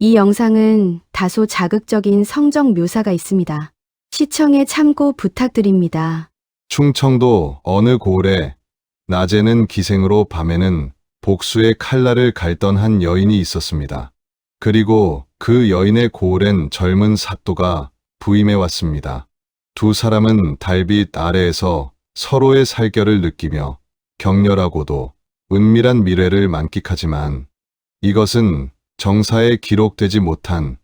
이 영상은 다소 자극적인 성적 묘사가 있습니다. 시청에 참고 부탁드립니다. 충청도 어느 고을에 낮에는 기생으로 밤에는 복수의 칼날을 갈던 한 여인이 있었습니다. 그리고 그 여인의 고을엔 젊은 사또가 부임해 왔습니다. 두 사람은 달빛 아래에서 서로의 살결을 느끼며 격렬하고도 은밀한 미래를 만끽하지만 이것은 정사에 기록되지 못한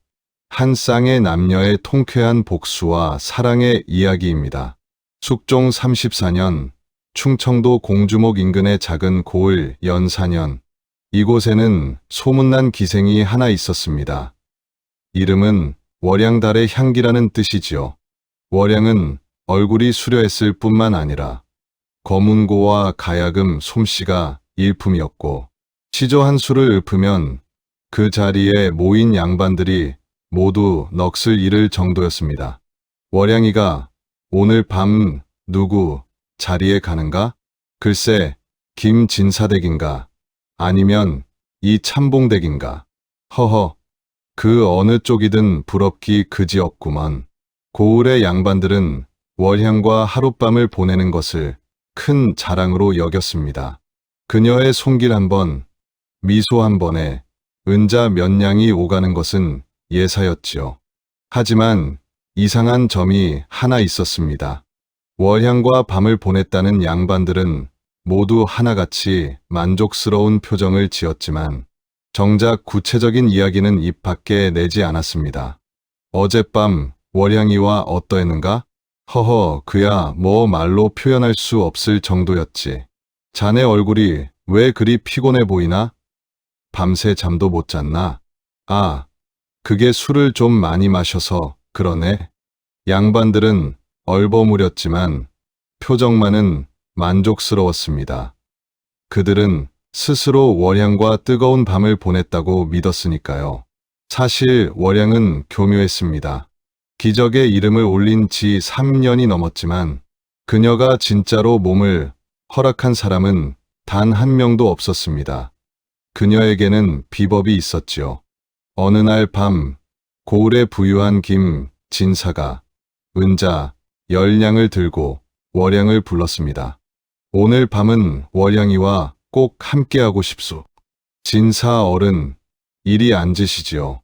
한 쌍의 남녀의 통쾌한 복수와 사랑의 이야기입니다. 숙종 34년 충청도 공주목 인근의 작은 고을 연사년, 이곳에는 소문난 기생이 하나 있었습니다. 이름은 월양달의 향기라는 뜻이지요. 월양은 얼굴이 수려했을 뿐만 아니라 검은고와 가야금 솜씨가 일품이었고, 시조 한 수를 읊으면 그 자리에 모인 양반들이 모두 넋을 잃을 정도였습니다. 월양이가 오늘 밤 누구 자리에 가는가? 글쎄, 김진사댁인가? 아니면 이 참봉댁인가? 허허, 그 어느 쪽이든 부럽기 그지없구먼. 고을의 양반들은 월향과 하룻밤을 보내는 것을 큰 자랑으로 여겼습니다. 그녀의 손길 한 번, 미소 한 번에 은자 몇 냥이 오가는 것은 예사였지요. 하지만 이상한 점이 하나 있었습니다. 월향과 밤을 보냈다는 양반들은 모두 하나같이 만족스러운 표정을 지었지만 정작 구체적인 이야기는 입 밖에 내지 않았습니다. 어젯밤 월향이와 어떠했는가? 허허, 그야 뭐 말로 표현할 수 없을 정도였지. 자네 얼굴이 왜 그리 피곤해 보이나? 밤새 잠도 못 잤나? 아, 그게 술을 좀 많이 마셔서 그러네. 양반들은 얼버무렸지만 표정만은 만족스러웠습니다. 그들은 스스로 월향과 뜨거운 밤을 보냈다고 믿었으니까요. 사실 월향은 교묘했습니다. 기적의 이름을 올린 지 3년이 넘었지만 그녀가 진짜로 몸을 허락한 사람은 단 한 명도 없었습니다. 그녀에게는 비법이 있었지요. 어느 날 밤 고을에 부유한 김진사가 은자 10냥을 들고 월향을 불렀습니다. 오늘 밤은 월향이와 꼭 함께하고 싶소. 진사 어른, 이리 앉으시지요.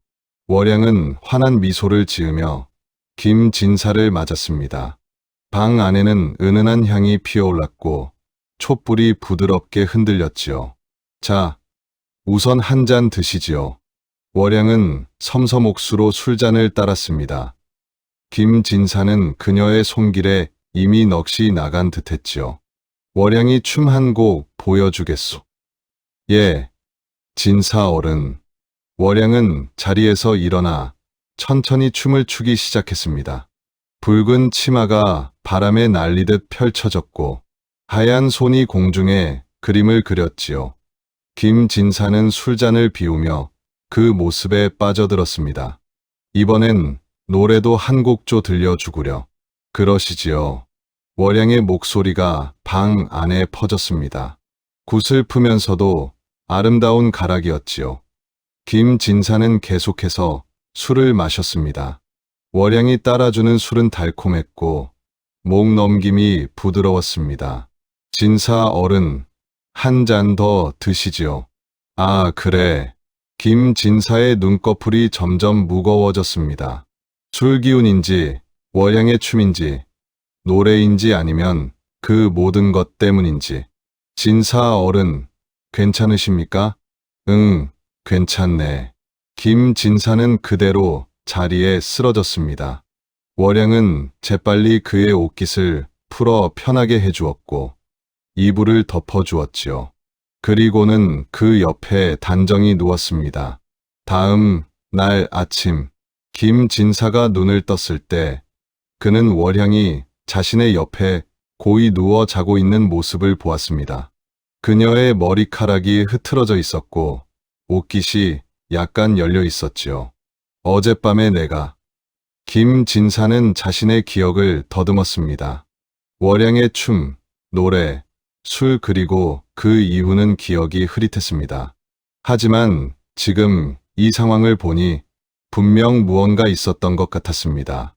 월향은 환한 미소를 지으며 김진사를 맞았습니다. 방 안에는 은은한 향이 피어올랐고 촛불이 부드럽게 흔들렸지요. 자, 우선 한 잔 드시지요. 월향은 섬섬옥수로 술잔을 따랐습니다. 김진사는 그녀의 손길에 이미 넋이 나간 듯했지요. 월향이 춤 한 곡 보여주겠소. 예, 진사 어른. 월향은 자리에서 일어나 천천히 춤을 추기 시작했습니다. 붉은 치마가 바람에 날리듯 펼쳐졌고 하얀 손이 공중에 그림을 그렸지요. 김진사는 술잔을 비우며 그 모습에 빠져들었습니다. 이번엔 노래도 한 곡조 들려주구려. 그러시지요. 월향의 목소리가 방 안에 퍼졌습니다. 구슬프면서도 아름다운 가락이었지요. 김진사는 계속해서 술을 마셨습니다. 월향이 따라주는 술은 달콤했고 목 넘김이 부드러웠습니다. 진사 어른, 한 잔 더 드시지요. 아, 그래. 김진사의 눈꺼풀이 점점 무거워졌습니다. 술 기운인지 월향의 춤인지 노래인지 아니면 그 모든 것 때문인지. 진사 어른, 괜찮으십니까? 응, 괜찮네. 김진사는 그대로 자리에 쓰러졌습니다. 월향은 재빨리 그의 옷깃을 풀어 편하게 해주었고 이불을 덮어주었지요. 그리고는 그 옆에 단정히 누웠습니다. 다음 날 아침, 김진사가 눈을 떴을 때 그는 월향이 자신의 옆에 고이 누워 자고 있는 모습을 보았습니다. 그녀의 머리카락이 흐트러져 있었고 옷깃이 약간 열려 있었지요. 어젯밤에 내가. 김진사는 자신의 기억을 더듬었습니다. 월향의 춤, 노래, 술 그리고 그 이후는 기억이 흐릿했습니다. 하지만 지금 이 상황을 보니 분명 무언가 있었던 것 같았습니다.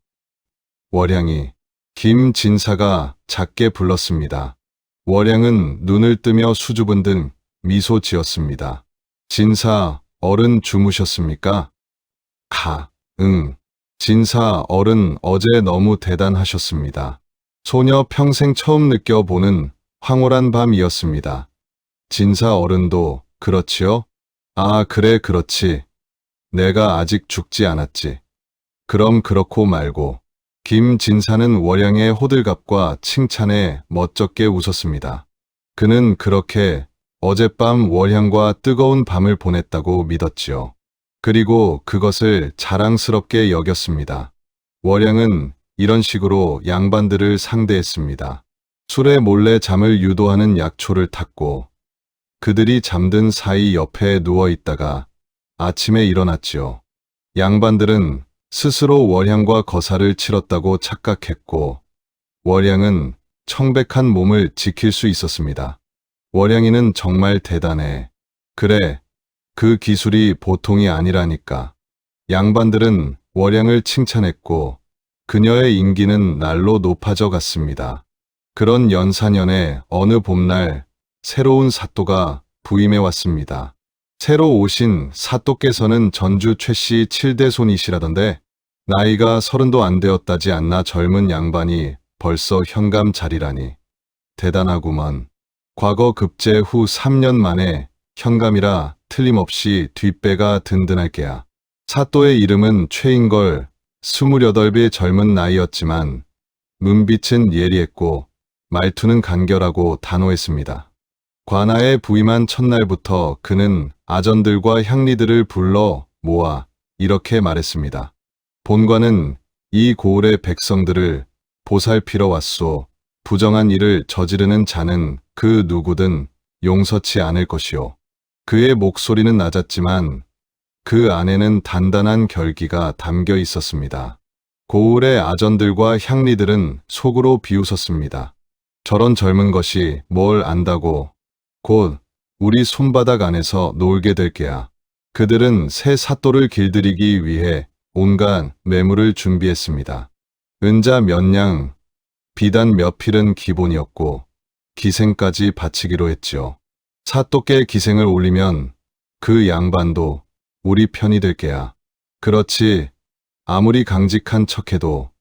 월양이 김진사가 작게 불렀습니다. 월양은 눈을 뜨며 수줍은 듯 미소 지었습니다. 진사 어른 주무셨습니까? 응. 진사 어른 어제 너무 대단하셨습니다. 소녀 평생 처음 느껴보는 황홀한 밤이었습니다. 진사 어른도 그렇지요? 아, 그래, 그렇지. 내가 아직 죽지 않았지. 그럼 그렇고 말고. 김진사는 월양의 호들갑과 칭찬에 멋쩍게 웃었습니다. 그는 그렇게 어젯밤 월양과 뜨거운 밤을 보냈다고 믿었지요. 그리고 그것을 자랑스럽게 여겼습니다. 월양은 이런 식으로 양반들을 상대했습니다. 술에 몰래 잠을 유도하는 약초를 탔고 그들이 잠든 사이 옆에 누워 있다가 아침에 일어났지요. 양반들은 스스로 월양과 거사를 치렀다고 착각했고 월양은 청백한 몸을 지킬 수 있었습니다. 월양이는 정말 대단해. 그래, 그 기술이 보통이 아니라니까. 양반들은 월양을 칭찬했고 그녀의 인기는 날로 높아져 갔습니다. 그런 연사년에 어느 봄날 새로운 사또가 부임해 왔습니다. 새로 오신 사또께서는 전주 최씨 7대 손이시라던데 나이가 30도 안 되었다지 않나. 젊은 양반이 벌써 현감 자리라니. 대단하구먼. 과거 급제 후 3년 만에 현감이라 틀림없이 뒷배가 든든할 게야. 사또의 이름은 최인걸. 28의 젊은 나이였지만 눈빛은 예리했고 말투는 간결하고 단호했습니다. 관아에 부임한 첫날부터 그는 아전들과 향리들을 불러 모아 이렇게 말했습니다. 본관은 이 고을의 백성들을 보살피러 왔소. 부정한 일을 저지르는 자는 그 누구든 용서치 않을 것이오. 그의 목소리는 낮았지만 그 안에는 단단한 결기가 담겨 있었습니다. 고을의 아전들과 향리들은 속으로 비웃었습니다. 저런 젊은 것이 뭘 안다고. 곧 우리 손바닥 안에서 놀게 될 게야. 그들은 새 사또를 길들이기 위해 온갖 매물을 준비했습니다. 은자 몇 냥, 비단 몇 필은 기본이었고 기생까지 바치기로 했지요. 사또께 기생을 올리면 그 양반도 우리 편이 될 게야. 그렇지. 아무리 강직한 척해도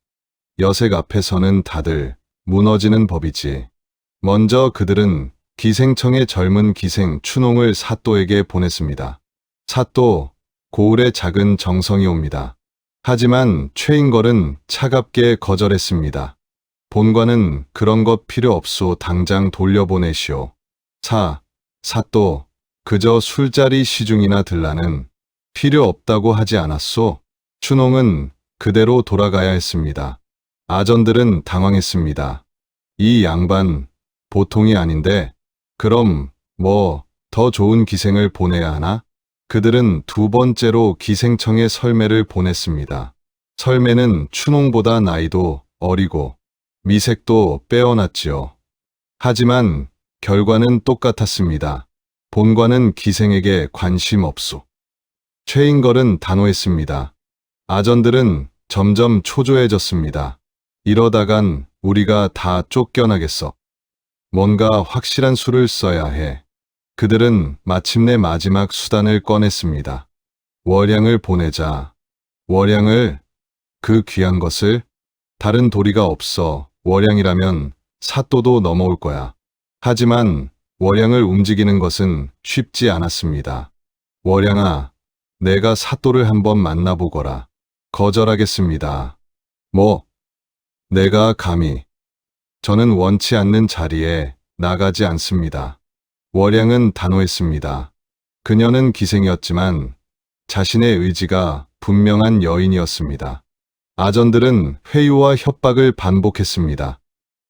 여색 앞에서는 다들 무너지는 법이지. 먼저 그들은 기생청의 젊은 기생 춘홍을 사또에게 보냈습니다. 사또, 고을의 작은 정성이 옵니다. 하지만 최인걸은 차갑게 거절했습니다. 본관은 그런 것 필요 없소. 당장 돌려보내시오. 사또, 그저 술자리 시중이나 들라는 필요 없다고 하지 않았소? 춘홍은 그대로 돌아가야 했습니다. 아전들은 당황했습니다. 이 양반 보통이 아닌데 그럼 뭐 더 좋은 기생을 보내야 하나? 그들은 두 번째로 기생청에 설매를 보냈습니다. 설매는 춘홍보다 나이도 어리고 미색도 빼어났지요. 하지만 결과는 똑같았습니다. 본관은 기생에게 관심 없소. 최인걸은 단호했습니다. 아전들은 점점 초조해졌습니다. 이러다간 우리가 다 쫓겨나겠어. 뭔가 확실한 수를 써야 해. 그들은 마침내 마지막 수단을 꺼냈습니다. 월양을 보내자. 월양을? 그 귀한 것을? 다른 도리가 없어. 월양이라면 사또도 넘어올 거야. 하지만 월양을 움직이는 것은 쉽지 않았습니다. 월양아, 내가 사또를 한번 만나보거라. 거절하겠습니다. 내가 감히. 저는 원치 않는 자리에 나가지 않습니다. 월양은 단호했습니다. 그녀는 기생이었지만 자신의 의지가 분명한 여인이었습니다. 아전들은 회유와 협박을 반복했습니다.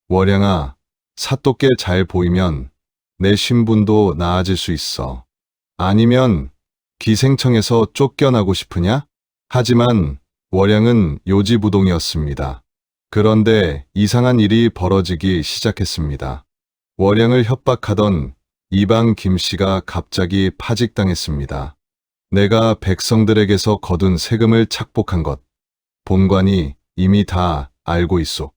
월양아, 사또께 잘 보이면 내 신분도 나아질 수 있어. 아니면 기생청에서 쫓겨나고 싶으냐? 하지만 월양은 요지부동이었습니다. 그런데 이상한 일이 벌어지기 시작했습니다. 월양을 협박하던 이방 김씨가 갑자기 파직당했습니다. 내가 백성들에게서 거둔 세금을 착복한 것, 본관이 이미 다 알고 있소.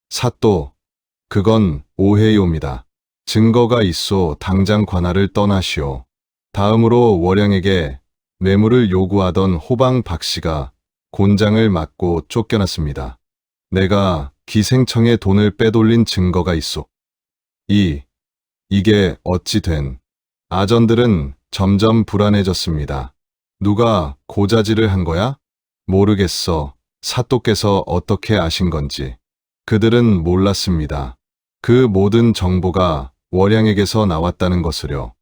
사또, 그건 오해요입니다. 증거가 있소. 당장 관할을 떠나시오. 다음으로 월양에게 뇌물을 요구하던 호방 박씨가 곤장을 맞고 쫓겨났습니다. 내가 기생청에 돈을 빼돌린 증거가 있소. 이게 어찌 된. 아전들은 점점 불안해졌습니다. 누가 고자질을 한 거야? 모르겠어. 사또께서 어떻게 아신 건지. 그들은 몰랐습니다. 그 모든 정보가 월양에게서 나왔다는 것을요.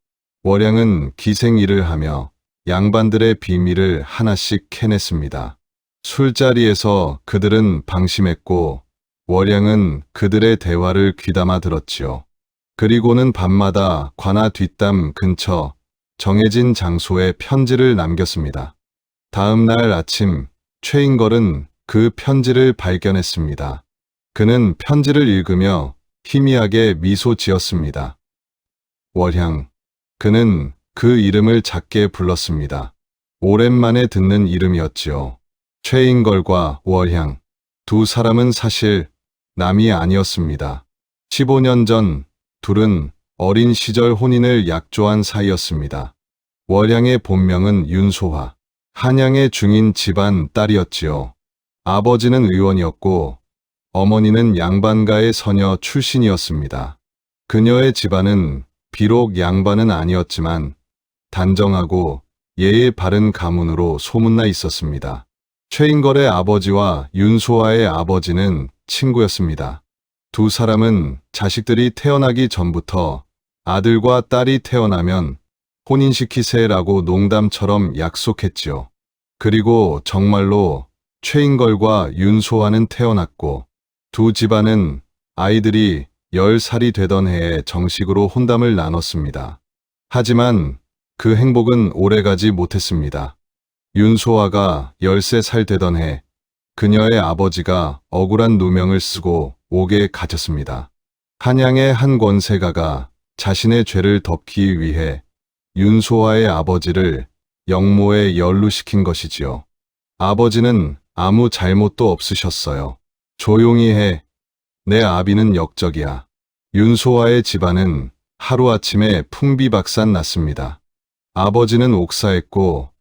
월양은 기생 일을 하며 양반들의 비밀을 하나씩 캐냈습니다. 술자리에서 그들은 방심했고 월양은 그들의 대화를 귀담아 들었지요. 그리고는 밤마다 관아 뒷담 근처 정해진 장소에 편지를 남겼습니다. 다음 날 아침 최인걸은 그 편지를 발견했습니다. 그는 편지를 읽으며 희미하게 미소 지었습니다. 월향. 그는 그 이름을 작게 불렀습니다. 오랜만에 듣는 이름이었지요. 최인걸과 월향. 두 사람은 사실 남이 아니었습니다. 15년 전 둘은 어린 시절 혼인을 약조한 사이였습니다. 월향의 본명은 윤소화, 한양의 중인 집안 딸이었지요. 아버지는 의원이었고 어머니는 양반가의 서녀 출신이었습니다. 그녀의 집안은 비록 양반은 아니었지만 단정하고 예의 바른 가문으로 소문나 있었습니다. 최인걸의 아버지와 윤소화의 아버지는 친구였습니다. 두 사람은 자식들이 태어나기 전부터 아들과 딸이 태어나면 혼인시키세라고 농담처럼 약속했지요. 그리고 정말로 최인걸과 윤소화는 태어났고 두 집안은 아이들이 10살이 되던 해에 정식으로 혼담을 나눴습니다. 하지만 그 행복은 오래가지 못했습니다. 윤소화가 13살 되던 해 그녀의 아버지가 억울한 누명을 쓰고 옥에 갇혔습니다. 한양의 한 권세가가 자신의 죄를 덮기 위해 윤소화의 아버지를 영모에 연루시킨 것이지요. 아버지는 아무 잘못도 없으셨어요. 조용히 해. 내 아비는 역적이야. 윤소화의 집안은 하루아침에 풍비박산 났습니다. 아버지는 옥사했고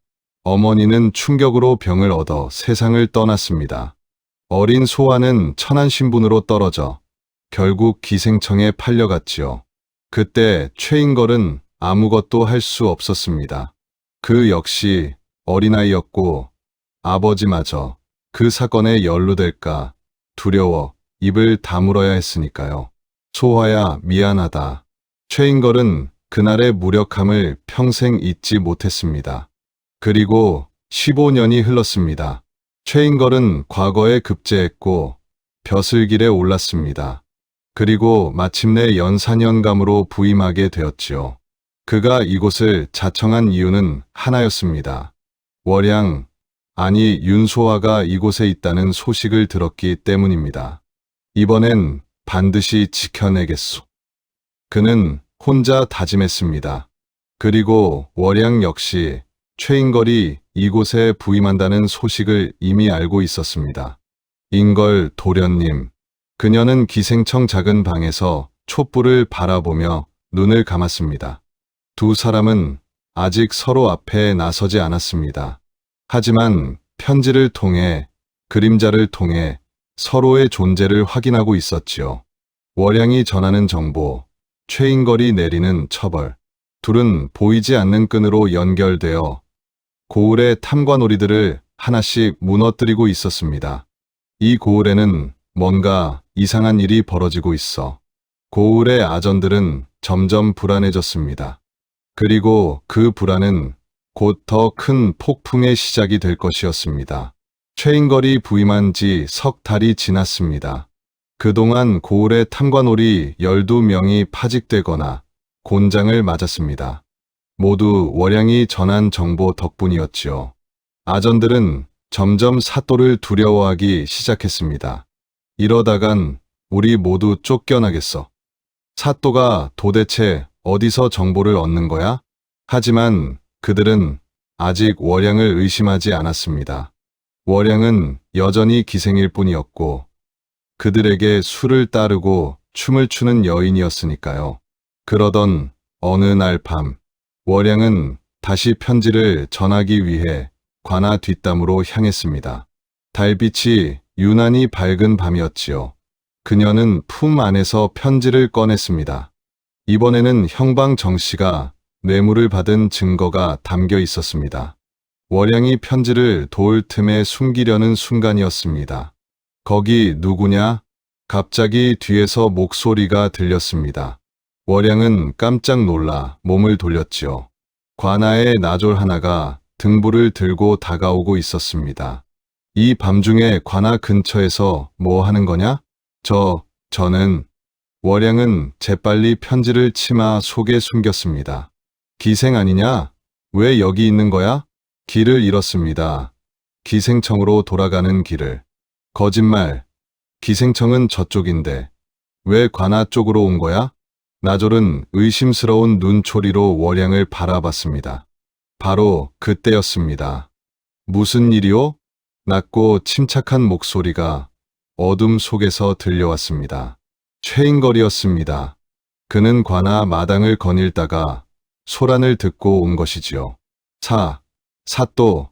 어머니는 충격으로 병을 얻어 세상을 떠났습니다. 어린 소화는 천한 신분으로 떨어져 결국 기생청에 팔려갔지요. 그때 최인걸은 아무것도 할 수 없었습니다. 그 역시 어린아이였고 아버지마저 그 사건에 연루될까 두려워 입을 다물어야 했으니까요. 소화야, 미안하다. 최인걸은 그날의 무력함을 평생 잊지 못했습니다. 그리고 15년이 흘렀습니다. 최인걸은 과거에 급제했고 벼슬길에 올랐습니다. 그리고 마침내 연산연감으로 부임하게 되었지요. 그가 이곳을 자청한 이유는 하나였습니다. 월양, 아니 윤소화가 이곳에 있다는 소식을 들었기 때문입니다. 이번엔 반드시 지켜내겠소. 그는 혼자 다짐했습니다. 그리고 월양 역시 최인걸이 이곳에 부임한다는 소식을 이미 알고 있었습니다. 인걸 도련님. 그녀는 기생청 작은 방에서 촛불을 바라보며 눈을 감았습니다. 두 사람은 아직 서로 앞에 나서지 않았습니다. 하지만 편지를 통해, 그림자를 통해 서로의 존재를 확인하고 있었지요. 월양이 전하는 정보, 최인걸이 내리는 처벌, 둘은 보이지 않는 끈으로 연결되어 고을의 탐관오리들을 하나씩 무너뜨리고 있었습니다. 이 고을에는 뭔가 이상한 일이 벌어지고 있어 고을의 아전들은 점점 불안해졌습니다. 그리고 그 불안은 곧 더 큰 폭풍의 시작이 될 것이었습니다. 최인걸이 부임한 지 석 달이 지났습니다. 그동안 고을의 탐관오리 12명이 파직되거나 곤장을 맞았습니다. 모두 월양이 전한 정보 덕분이었지요. 아전들은 점점 사또를 두려워하기 시작했습니다. 이러다간 우리 모두 쫓겨나겠어. 사또가 도대체 어디서 정보를 얻는 거야? 하지만 그들은 아직 월양을 의심하지 않았습니다. 월양은 여전히 기생일 뿐이었고 그들에게 술을 따르고 춤을 추는 여인이었으니까요. 그러던 어느 날 밤, 월양은 다시 편지를 전하기 위해 관아 뒷담으로 향했습니다. 달빛이 유난히 밝은 밤이었지요. 그녀는 품 안에서 편지를 꺼냈습니다. 이번에는 형방 정씨가 뇌물을 받은 증거가 담겨 있었습니다. 월양이 편지를 돌 틈에 숨기려는 순간이었습니다. 거기 누구냐? 갑자기 뒤에서 목소리가 들렸습니다. 월양은 깜짝 놀라 몸을 돌렸지요. 관아의 나졸 하나가 등불을 들고 다가오고 있었습니다. 이 밤중에 관아 근처에서 뭐 하는 거냐? 저는 월양은 재빨리 편지를 치마 속에 숨겼습니다. 기생 아니냐? 왜 여기 있는 거야? 길을 잃었습니다. 기생청으로 돌아가는 길을. 거짓말. 기생청은 저쪽인데 왜 관아 쪽으로 온 거야? 나졸은 의심스러운 눈초리로 월양을 바라봤습니다. 바로 그때였습니다. 무슨 일이오? 낮고 침착한 목소리가 어둠 속에서 들려왔습니다. 최인걸이었습니다. 그는 관아 마당을 거닐다가 소란을 듣고 온 것이지요. 사또,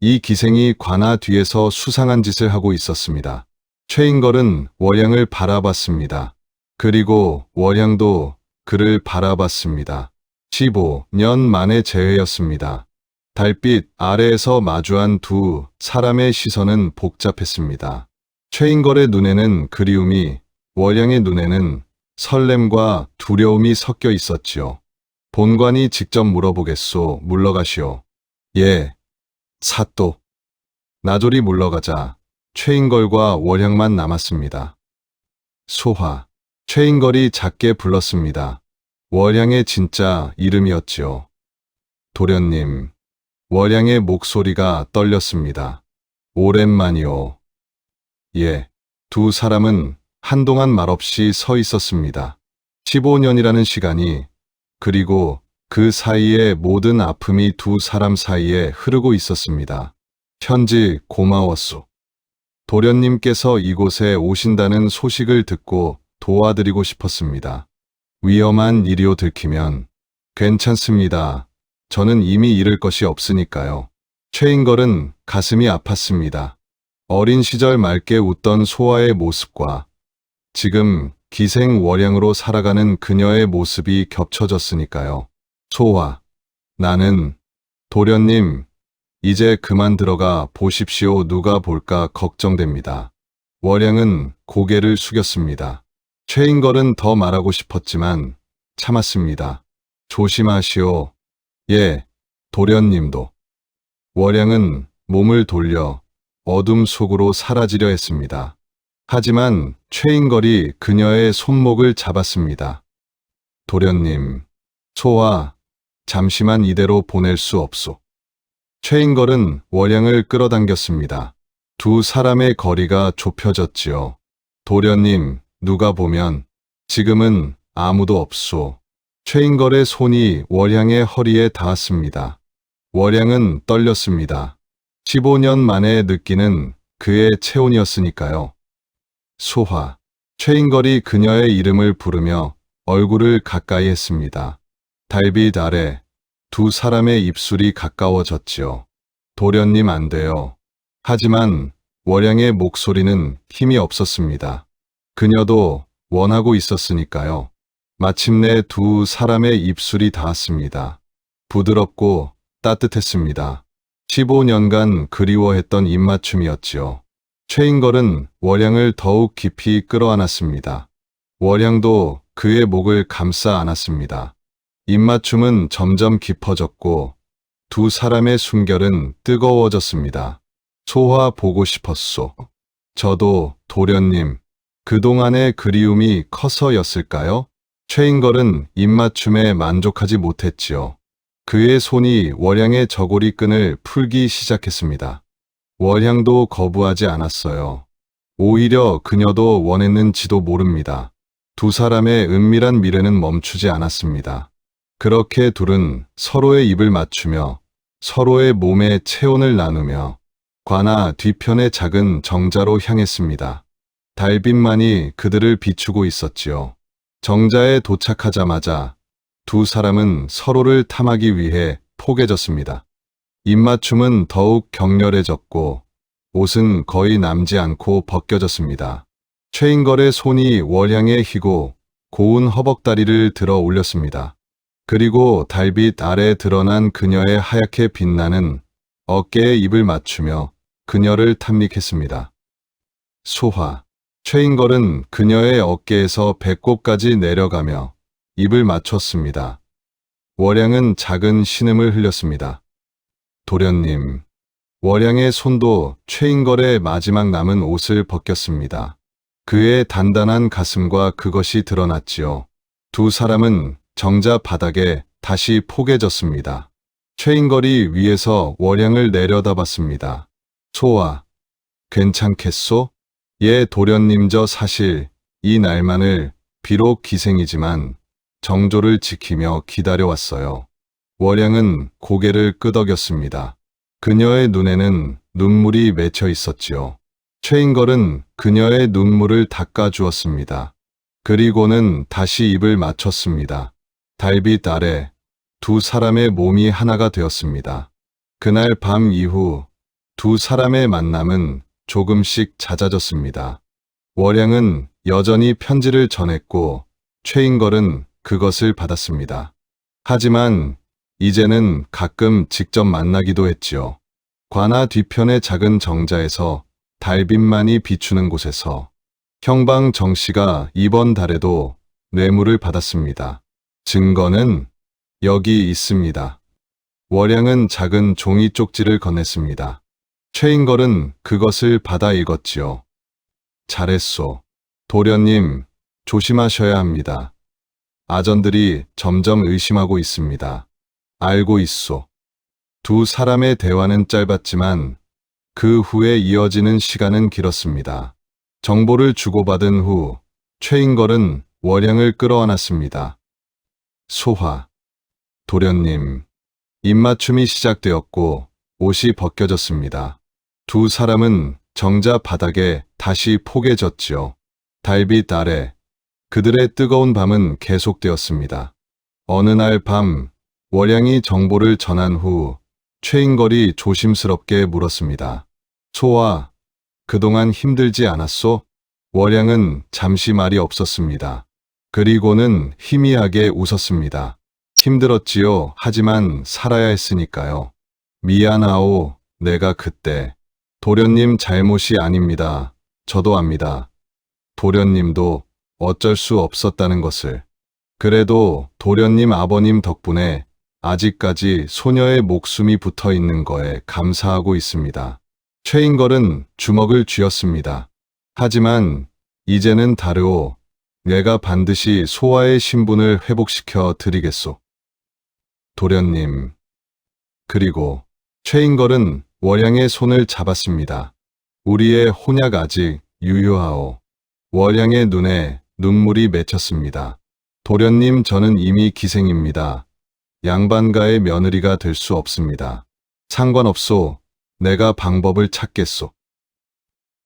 이 기생이 관아 뒤에서 수상한 짓을 하고 있었습니다. 최인걸은 월양을 바라봤습니다. 그리고 월양도 그를 바라봤습니다. 15년 만의 재회였습니다. 달빛 아래에서 마주한 두 사람의 시선은 복잡했습니다. 최인걸의 눈에는 그리움이, 월양의 눈에는 설렘과 두려움이 섞여 있었지요. 본관이 직접 물어보겠소. 물러가시오. 예, 사또. 나졸이 물러가자 최인걸과 월양만 남았습니다. 소화. 최인걸이 작게 불렀습니다. 월양의 진짜 이름이었지요. 도련님. 월양의 목소리가 떨렸습니다. 오랜만이오. 예. 두 사람은 한동안 말없이 서 있었습니다. 15년이라는 시간이, 그리고 그 사이에 모든 아픔이 두 사람 사이에 흐르고 있었습니다. 편지 고마웠소. 도련님께서 이곳에 오신다는 소식을 듣고 도와드리고 싶었습니다. 위험한 일이오 들키면. 괜찮습니다. 저는 이미 잃을 것이 없으니까요. 최인걸은 가슴이 아팠습니다. 어린 시절 맑게 웃던 소아의 모습과 지금 기생 월양으로 살아가는 그녀의 모습이 겹쳐졌으니까요. 소아, 나는, 도련님, 이제 그만 들어가 보십시오. 누가 볼까 걱정됩니다. 월양은 고개를 숙였습니다. 최인걸은 더 말하고 싶었지만 참았습니다. 조심하시오. 예, 도련님도. 월양은 몸을 돌려 어둠 속으로 사라지려 했습니다. 하지만 최인걸이 그녀의 손목을 잡았습니다. 도련님, 소아, 잠시만 이대로 보낼 수 없소. 최인걸은 월양을 끌어당겼습니다. 두 사람의 거리가 좁혀졌지요. 도련님, 누가 보면 지금은 아무도 없소. 최인걸의 손이 월양의 허리에 닿았습니다. 월양은 떨렸습니다. 15년 만에 느끼는 그의 체온이었으니까요. 소화. 최인걸이 그녀의 이름을 부르며 얼굴을 가까이 했습니다. 달빛 아래 두 사람의 입술이 가까워졌지요. 도련님 안 돼요. 하지만 월양의 목소리는 힘이 없었습니다. 그녀도 원하고 있었으니까요. 마침내 두 사람의 입술이 닿았습니다. 부드럽고 따뜻했습니다. 15년간 그리워했던 입맞춤이었지요. 최인걸은 월양을 더욱 깊이 끌어안았습니다. 월양도 그의 목을 감싸 안았습니다. 입맞춤은 점점 깊어졌고 두 사람의 숨결은 뜨거워졌습니다. 소화 보고 싶었소. 저도 도련님, 그동안의 그리움이 커서였을까요? 최인걸은 입맞춤에 만족하지 못했지요. 그의 손이 월양의 저고리 끈을 풀기 시작했습니다. 월양도 거부하지 않았어요. 오히려 그녀도 원했는지도 모릅니다. 두 사람의 은밀한 미래는 멈추지 않았습니다. 그렇게 둘은 서로의 입을 맞추며 서로의 몸의 체온을 나누며 관아 뒤편의 작은 정자로 향했습니다. 달빛만이 그들을 비추고 있었지요. 정자에 도착하자마자 두 사람은 서로를 탐하기 위해 포개졌습니다. 입맞춤은 더욱 격렬해졌고 옷은 거의 남지 않고 벗겨졌습니다. 최인걸의 손이 월향에 휘고 고운 허벅다리를 들어 올렸습니다. 그리고 달빛 아래 드러난 그녀의 하얗게 빛나는 어깨에 입을 맞추며 그녀를 탐닉했습니다. 소화. 최인걸은 그녀의 어깨에서 배꼽까지 내려가며 입을 맞췄습니다. 월향은 작은 신음을 흘렸습니다. 도련님. 월향의 손도 최인걸의 마지막 남은 옷을 벗겼습니다. 그의 단단한 가슴과 그것이 드러났지요. 두 사람은 정자 바닥에 다시 포개졌습니다. 최인걸이 위에서 월향을 내려다봤습니다. 소아, 괜찮겠소? 예, 도련님, 저 사실 이 날만을 비록 기생이지만 정조를 지키며 기다려왔어요. 월향은 고개를 끄덕였습니다. 그녀의 눈에는 눈물이 맺혀 있었지요. 최인걸은 그녀의 눈물을 닦아주었습니다. 그리고는 다시 입을 맞췄습니다. 달빛 아래 두 사람의 몸이 하나가 되었습니다. 그날 밤 이후 두 사람의 만남은 조금씩 잦아졌습니다. 월향은 여전히 편지를 전했고 최인걸은 그것을 받았습니다. 하지만 이제는 가끔 직접 만나기도 했지요. 관아 뒤편의 작은 정자에서 달빛만이 비추는 곳에서 형방 정씨가 이번 달에도 뇌물을 받았습니다. 증거는 여기 있습니다. 월향은 작은 종이 쪽지를 건넸습니다. 최인걸은 그것을 받아 읽었지요. 잘했소. 도련님, 조심하셔야 합니다. 아전들이 점점 의심하고 있습니다. 알고 있소. 두 사람의 대화는 짧았지만 그 후에 이어지는 시간은 길었습니다. 정보를 주고받은 후 최인걸은 월향을 끌어안았습니다. 소화. 도련님. 입맞춤이 시작되었고 옷이 벗겨졌습니다. 두 사람은 정자 바닥에 다시 포개졌지요. 달빛 아래 그들의 뜨거운 밤은 계속되었습니다. 어느 날 밤 월향이 정보를 전한 후 최인걸이 조심스럽게 물었습니다. 소아, 그동안 힘들지 않았소? 월향은 잠시 말이 없었습니다. 그리고는 희미하게 웃었습니다. 힘들었지요. 하지만 살아야 했으니까요. 미안하오. 내가 그때. 도련님 잘못이 아닙니다. 저도 압니다. 도련님도 어쩔 수 없었다는 것을. 그래도 도련님 아버님 덕분에 아직까지 소녀의 목숨이 붙어 있는 거에 감사하고 있습니다. 최인걸은 주먹을 쥐었습니다. 하지만 이제는 다르오. 내가 반드시 소아의 신분을 회복시켜 드리겠소. 도련님. 그리고 최인걸은 월향의 손을 잡았습니다. 우리의 혼약 아직 유효하오. 월향의 눈에 눈물이 맺혔습니다. 도련님, 저는 이미 기생입니다. 양반가의 며느리가 될 수 없습니다. 상관없소. 내가 방법을 찾겠소.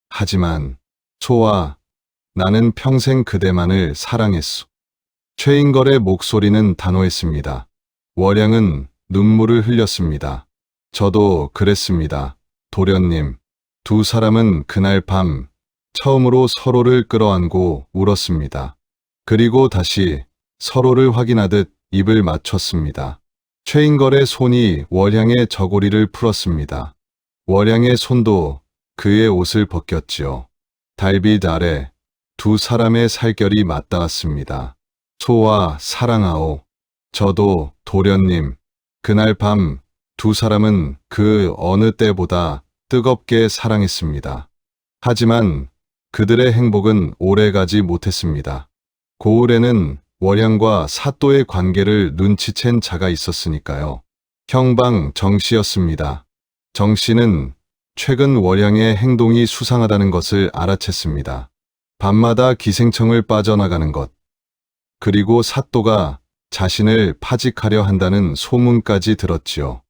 하지만 소아, 나는 평생 그대만을 사랑했소. 최인걸의 목소리는 단호했습니다. 월향은 눈물을 흘렸습니다. 저도 그랬습니다. 도련님. 두 사람은 그날 밤 처음으로 서로를 끌어안고 울었습니다. 그리고 다시 서로를 확인하듯 입을 맞췄습니다. 최인걸의 손이 월향의 저고리를 풀었습니다. 월향의 손도 그의 옷을 벗겼지요. 달빛 아래 두 사람의 살결이 맞닿았습니다. 소아, 사랑하오. 저도 도련님. 그날 밤 두 사람은 그 어느 때보다 뜨겁게 사랑했습니다. 하지만 그들의 행복은 오래가지 못했습니다. 고을에는 월향과 사또의 관계를 눈치챈 자가 있었으니까요. 형방 정씨였습니다. 정씨는 최근 월향의 행동이 수상하다는 것을 알아챘습니다. 밤마다 기생청을 빠져나가는 것, 그리고 사또가 자신을 파직하려 한다는 소문까지 들었지요.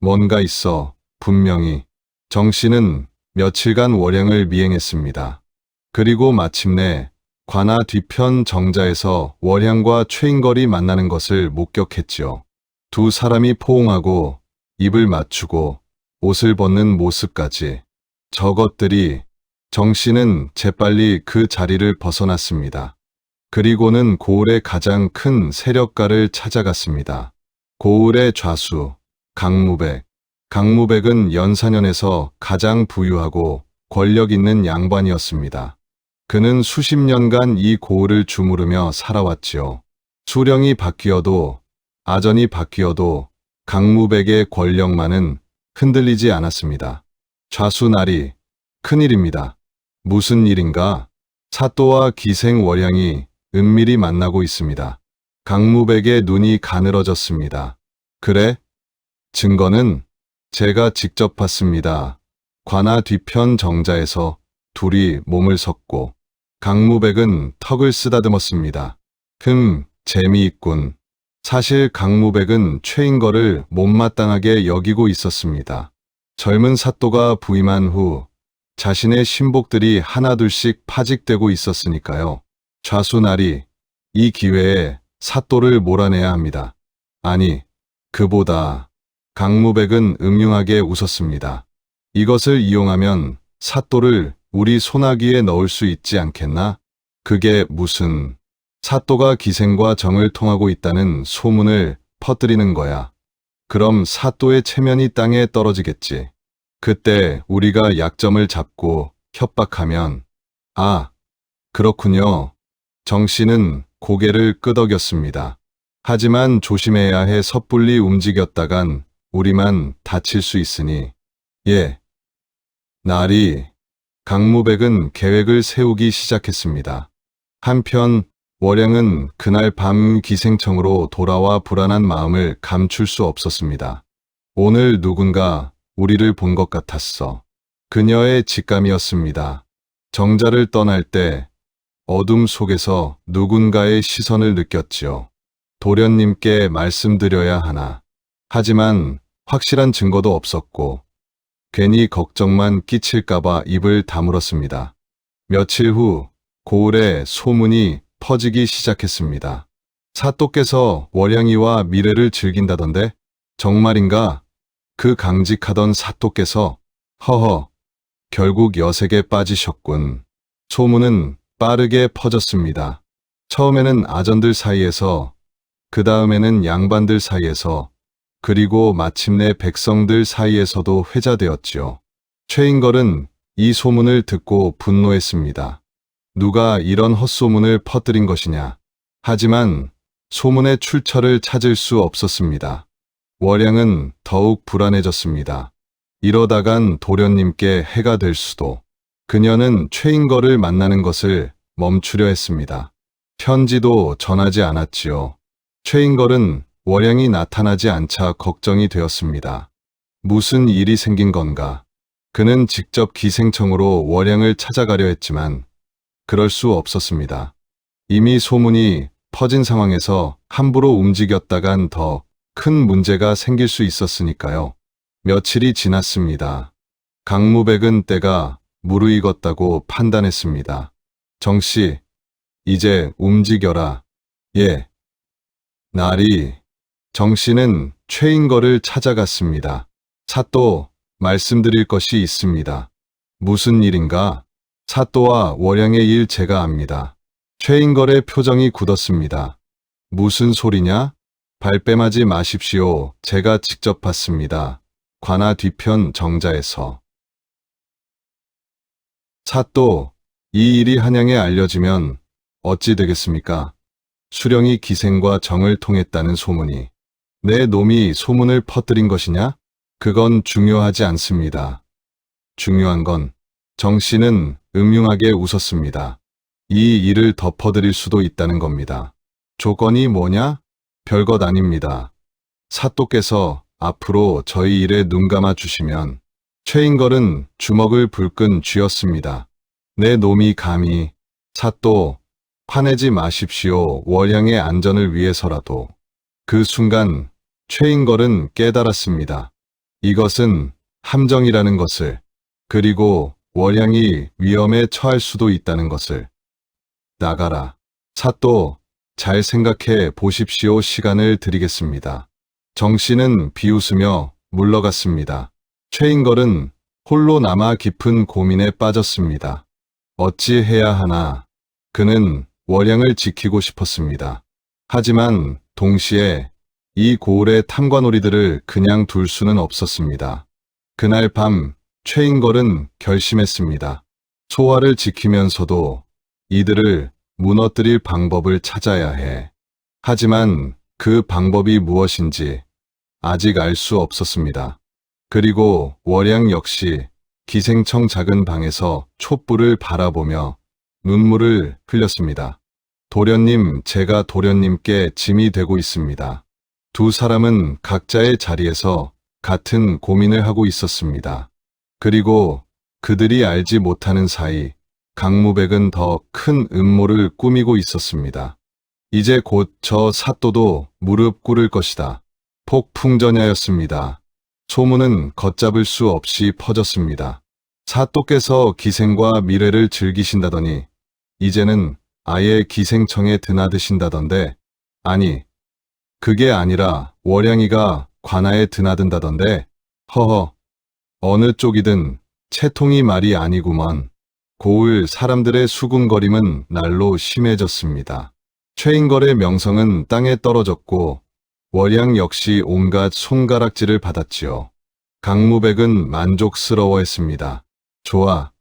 뭔가 있어, 분명히. 정 씨는 며칠간 월양을 미행했습니다. 그리고 마침내 관아 뒤편 정자에서 월양과 최인걸이 만나는 것을 목격했지요. 두 사람이 포옹하고 입을 맞추고 옷을 벗는 모습까지. 저것들이. 정 씨는 재빨리 그 자리를 벗어났습니다. 그리고는 고을의 가장 큰 세력가를 찾아갔습니다. 고을의 좌수, 강무백. 강무백은 연산연에서 가장 부유하고 권력 있는 양반이었습니다. 그는 수십 년간 이 고을을 주무르며 살아왔지요. 수령이 바뀌어도, 아전이 바뀌어도 강무백의 권력만은 흔들리지 않았습니다. 좌수나리, 큰일입니다. 무슨 일인가? 사또와 기생 월양이 은밀히 만나고 있습니다. 강무백의 눈이 가늘어졌습니다. 그래? 증거는? 제가 직접 봤습니다. 관아 뒤편 정자에서 둘이 몸을 섰고 강무백은 턱을 쓰다듬었습니다. 재미있군. 사실 강무백은 최인걸을 못마땅하게 여기고 있었습니다. 젊은 사또가 부임한 후 자신의 신복들이 하나둘씩 파직되고 있었으니까요. 좌수나리, 이 기회에 사또를 몰아내야 합니다. 아니, 그보다. 강무백은 음흉하게 웃었습니다. 이것을 이용하면 사또를 우리 소나기에 넣을 수 있지 않겠나? 그게 무슨. 사또가 기생과 정을 통하고 있다는 소문을 퍼뜨리는 거야. 그럼 사또의 체면이 땅에 떨어지겠지. 그때 우리가 약점을 잡고 협박하면. 아, 그렇군요. 정 씨는 고개를 끄덕였습니다. 하지만 조심해야 해. 섣불리 움직였다간 우리만 다칠 수 있으니. 예. 나리. 강무백은 계획을 세우기 시작했습니다. 한편 월양은 그날 밤 기생청으로 돌아와 불안한 마음을 감출 수 없었습니다. 오늘 누군가 우리를 본 것 같았어. 그녀의 직감이었습니다. 정자를 떠날 때 어둠 속에서 누군가의 시선을 느꼈지요. 도련님께 말씀드려야 하나. 하지만 확실한 증거도 없었고 괜히 걱정만 끼칠까봐 입을 다물었습니다. 며칠 후 고을에 소문이 퍼지기 시작했습니다. 사또께서 월양이와 미래를 즐긴다던데? 정말인가? 그 강직하던 사또께서. 허허, 결국 여색에 빠지셨군. 소문은 빠르게 퍼졌습니다. 처음에는 아전들 사이에서, 그 다음에는 양반들 사이에서, 그리고 마침내 백성들 사이에서도 회자되었지요. 최인걸은 이 소문을 듣고 분노했습니다. 누가 이런 헛소문을 퍼뜨린 것이냐. 하지만 소문의 출처를 찾을 수 없었습니다. 월양은 더욱 불안해졌습니다. 이러다간 도련님께 해가 될 수도. 그녀는 최인걸을 만나는 것을 멈추려 했습니다. 편지도 전하지 않았지요. 최인걸은 월양이 나타나지 않자 걱정이 되었습니다. 무슨 일이 생긴 건가? 그는 직접 기생청으로 월양을 찾아가려 했지만 그럴 수 없었습니다. 이미 소문이 퍼진 상황에서 함부로 움직였다간 더 큰 문제가 생길 수 있었으니까요. 며칠이 지났습니다. 강무백은 때가 무르익었다고 판단했습니다. 정씨, 이제 움직여라. 예. 나리. 정씨는 최인걸을 찾아갔습니다. 사또, 말씀드릴 것이 있습니다. 무슨 일인가? 사또와 월양의 일 제가 압니다. 최인걸의 표정이 굳었습니다. 무슨 소리냐? 발뺌하지 마십시오. 제가 직접 봤습니다. 관아 뒤편 정자에서. 사또, 이 일이 한양에 알려지면 어찌 되겠습니까? 수령이 기생과 정을 통했다는 소문이. 내 놈이 소문을 퍼뜨린 것이냐? 그건 중요하지 않습니다. 중요한 건 정씨는 음흉하게 웃었습니다. 이 일을 덮어드릴 수도 있다는 겁니다. 조건이 뭐냐? 별것 아닙니다. 사또께서 앞으로 저희 일에 눈감아 주시면. 최인걸은 주먹을 불끈 쥐었습니다. 내 놈이 감히. 사또, 화내지 마십시오. 월양의 안전을 위해서라도. 그 순간 최인걸은 깨달았습니다. 이것은 함정이라는 것을, 그리고 월양이 위험에 처할 수도 있다는 것을. 나가라. 사또, 잘 생각해 보십시오. 시간을 드리겠습니다. 정씨는 비웃으며 물러갔습니다. 최인걸은 홀로 남아 깊은 고민에 빠졌습니다. 어찌 해야 하나. 그는 월양을 지키고 싶었습니다. 하지만 동시에 이 고을의 탐관오리들을 그냥 둘 수는 없었습니다. 그날 밤 최인걸은 결심했습니다. 소화를 지키면서도 이들을 무너뜨릴 방법을 찾아야 해. 하지만 그 방법이 무엇인지 아직 알 수 없었습니다. 그리고 월양 역시 기생청 작은 방에서 촛불을 바라보며 눈물을 흘렸습니다. 도련님, 제가 도련님께 짐이 되고 있습니다. 두 사람은 각자의 자리에서 같은 고민을 하고 있었습니다. 그리고 그들이 알지 못하는 사이 강무백은 더 큰 음모를 꾸미고 있었습니다. 이제 곧 저 사또도 무릎 꿇을 것이다. 폭풍전야였습니다. 소문은 걷잡을 수 없이 퍼졌습니다. 사또께서 기생과 미래를 즐기신다더니 이제는 아예 기생청에 드나드신다던데, 아니, 그게 아니라 월양이가 관아에 드나든다던데, 허허, 어느 쪽이든 채통이 말이 아니구먼. 고을 사람들의 수군거림은 날로 심해졌습니다. 최인걸의 명성은 땅에 떨어졌고 월양 역시 온갖 손가락질을 받았지요. 강무백은 만족스러워했습니다. 좋아.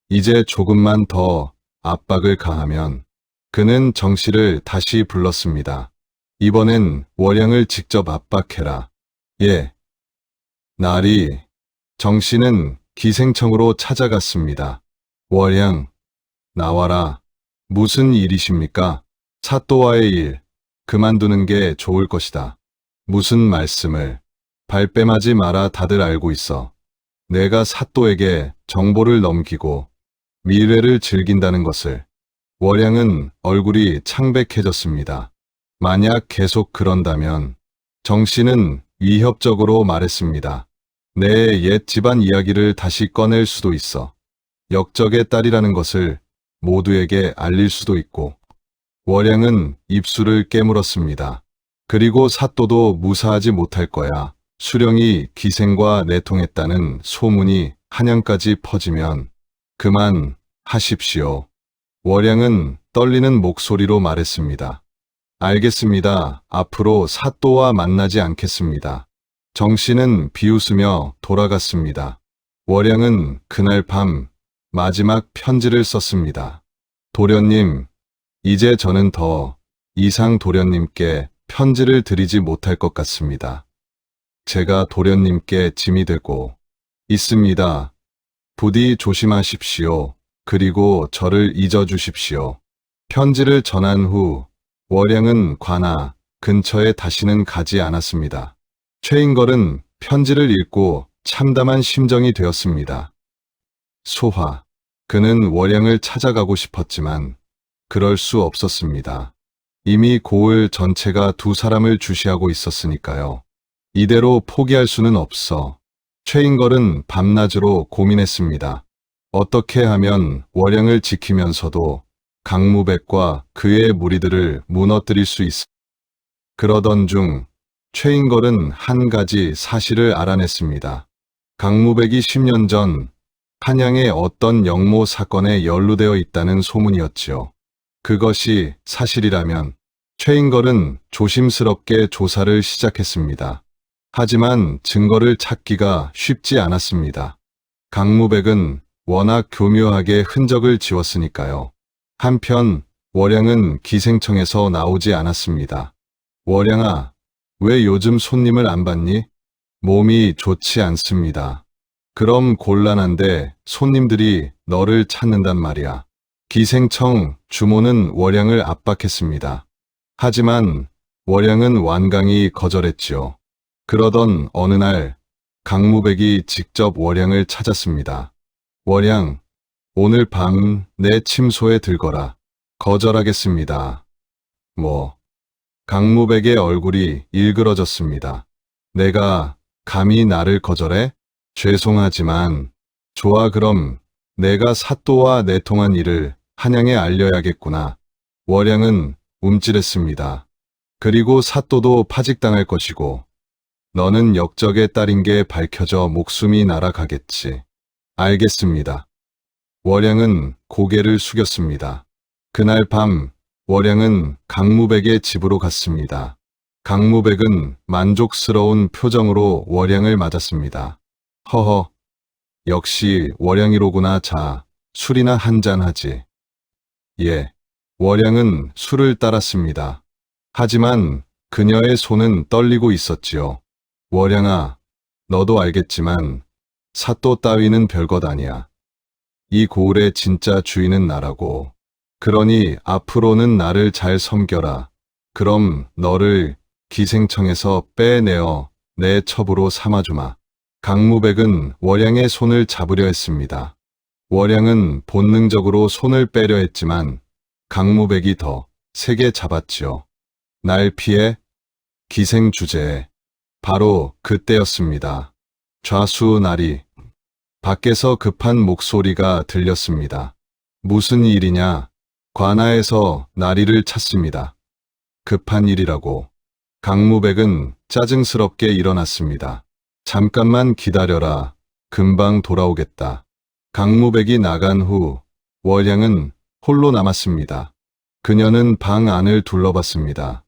이제 조금만 더 압박을 가하면. 그는 정씨를 다시 불렀습니다. 이번엔 월양을 직접 압박해라. 예. 날이. 정씨는 기생청으로 찾아갔습니다. 월양, 나와라. 무슨 일이십니까? 사또와의 일, 그만두는 게 좋을 것이다. 무슨 말씀을. 발뺌하지 마라. 다들 알고 있어. 내가 사또에게 정보를 넘기고 미래를 즐긴다는 것을. 월양은 얼굴이 창백해졌습니다. 만약 계속 그런다면. 정씨는 위협적으로 말했습니다. 내 옛 집안 이야기를 다시 꺼낼 수도 있어. 역적의 딸이라는 것을 모두에게 알릴 수도 있고. 월양은 입술을 깨물었습니다. 그리고 사또도 무사하지 못할 거야. 수령이 기생과 내통했다는 소문이 한양까지 퍼지면 그만 하십시오. 월양은 떨리는 목소리로 말했습니다. 알겠습니다. 앞으로 사또와 만나지 않겠습니다. 정씨는 비웃으며 돌아갔습니다. 월양은 그날 밤 마지막 편지를 썼습니다. 도련님, 이제 저는 더 이상 도련님께 편지를 드리지 못할 것 같습니다. 제가 도련님께 짐이 되고 있습니다. 부디 조심하십시오. 그리고 저를 잊어주십시오. 편지를 전한 후 월양은 관아 근처에 다시는 가지 않았습니다. 최인걸은 편지를 읽고 참담한 심정이 되었습니다. 소화. 그는 월양을 찾아가고 싶었지만 그럴 수 없었습니다. 이미 고을 전체가 두 사람을 주시하고 있었으니까요. 이대로 포기할 수는 없어. 최인걸은 밤낮으로 고민했습니다. 어떻게 하면 월양을 지키면서도 강무백과 그의 무리들을 무너뜨릴 수 있을까? 그러던 중 최인걸은 한 가지 사실을 알아냈습니다. 강무백이 10년 전 한양의 어떤 영모 사건에 연루되어 있다는 소문이었지요. 그것이 사실이라면 최인걸은 조심스럽게 조사를 시작했습니다. 하지만 증거를 찾기가 쉽지 않았습니다. 강무백은 워낙 교묘하게 흔적을 지웠으니까요. 한편 월양은 기생청에서 나오지 않았습니다. 월양아, 왜 요즘 손님을 안 받니? 몸이 좋지 않습니다. 그럼 곤란한데 손님들이 너를 찾는단 말이야. 기생청 주모는 월양을 압박했습니다. 하지만 월양은 완강히 거절했지요. 그러던 어느 날 강무백이 직접 월양을 찾았습니다. 월양, 오늘 밤 내 침소에 들거라. 거절하겠습니다. 뭐, 강무백의 얼굴이 일그러졌습니다. 내가 감히 나를 거절해? 죄송하지만, 좋아 그럼 내가 사또와 내통한 일을 한양에 알려야겠구나. 월양은 움찔했습니다. 그리고 사또도 파직당할 것이고, 너는 역적의 딸인 게 밝혀져 목숨이 날아가겠지. 알겠습니다. 월양은 고개를 숙였습니다. 그날 밤 월양은 강무백의 집으로 갔습니다. 강무백은 만족스러운 표정으로 월양을 맞았습니다. 허허, 역시 월양이로구나. 자, 술이나 한잔 하지. 예, 월양은 술을 따랐습니다. 하지만 그녀의 손은 떨리고 있었지요. 월양아, 너도 알겠지만 사또 따위는 별것 아니야. 이 고을의 진짜 주인은 나라고. 그러니 앞으로는 나를 잘 섬겨라. 그럼 너를 기생청에서 빼내어 내 첩으로 삼아주마. 강무백은 월양의 손을 잡으려 했습니다. 월양은 본능적으로 손을 빼려 했지만 강무백이 더 세게 잡았지요. 날 피해 기생주제에. 바로 그때였습니다. 좌수나리. 밖에서 급한 목소리가 들렸습니다. 무슨 일이냐? 관아에서 나리를 찾습니다. 급한 일이라고. 강무백은 짜증스럽게 일어났습니다. 잠깐만 기다려라. 금방 돌아오겠다. 강무백이 나간 후 월양은 홀로 남았습니다. 그녀는 방 안을 둘러봤습니다.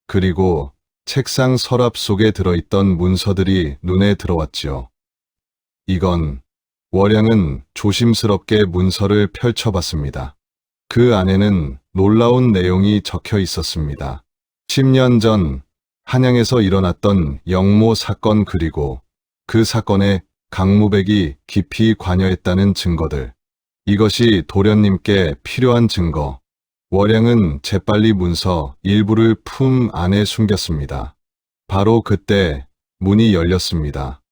그리고 책상 서랍 속에 들어있던 문서들이 눈에 들어왔지요. 이건. 월양은 조심스럽게 문서를 펼쳐봤습니다. 그 안에는 놀라운 내용이 적혀 있었습니다. 10년 전 한양에서 일어났던 영모 사건, 그리고 그 사건에 강무백이 깊이 관여했다는 증거들. 이것이 도련님께 필요한 증거. 월양은 재빨리 문서 일부를 품 안에 숨겼습니다. 바로 그때 문이 열렸습니다.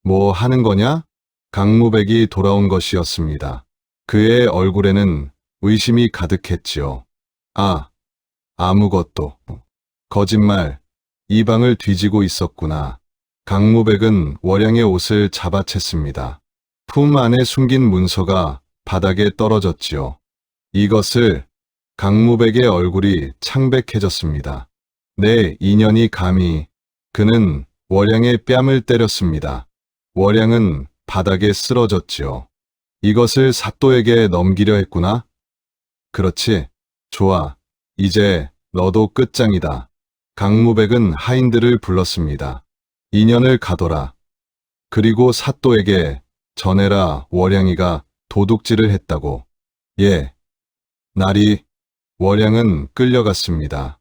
뭐 하는 거냐? 강무백이 돌아온 것이었습니다. 그의 얼굴에는 의심이 가득했지요. 아무것도. 거짓말. 이 방을 뒤지고 있었구나. 강무백은 월양의 옷을 잡아챘습니다. 품 안에 숨긴 문서가 바닥에 떨어졌지요. 이것을. 강무백의 얼굴이 창백해졌습니다. 내 인연이 감히. 그는 월양의 뺨을 때렸습니다. 월양은 바닥에 쓰러졌지요. 이것을 사또에게 넘기려 했구나? 그렇지. 좋아. 이제 너도 끝장이다. 강무백은 하인들을 불렀습니다. 인연을 가둬라. 그리고 사또에게 전해라. 월양이가 도둑질을 했다고. 예. 날이. 월양은 끌려갔습니다.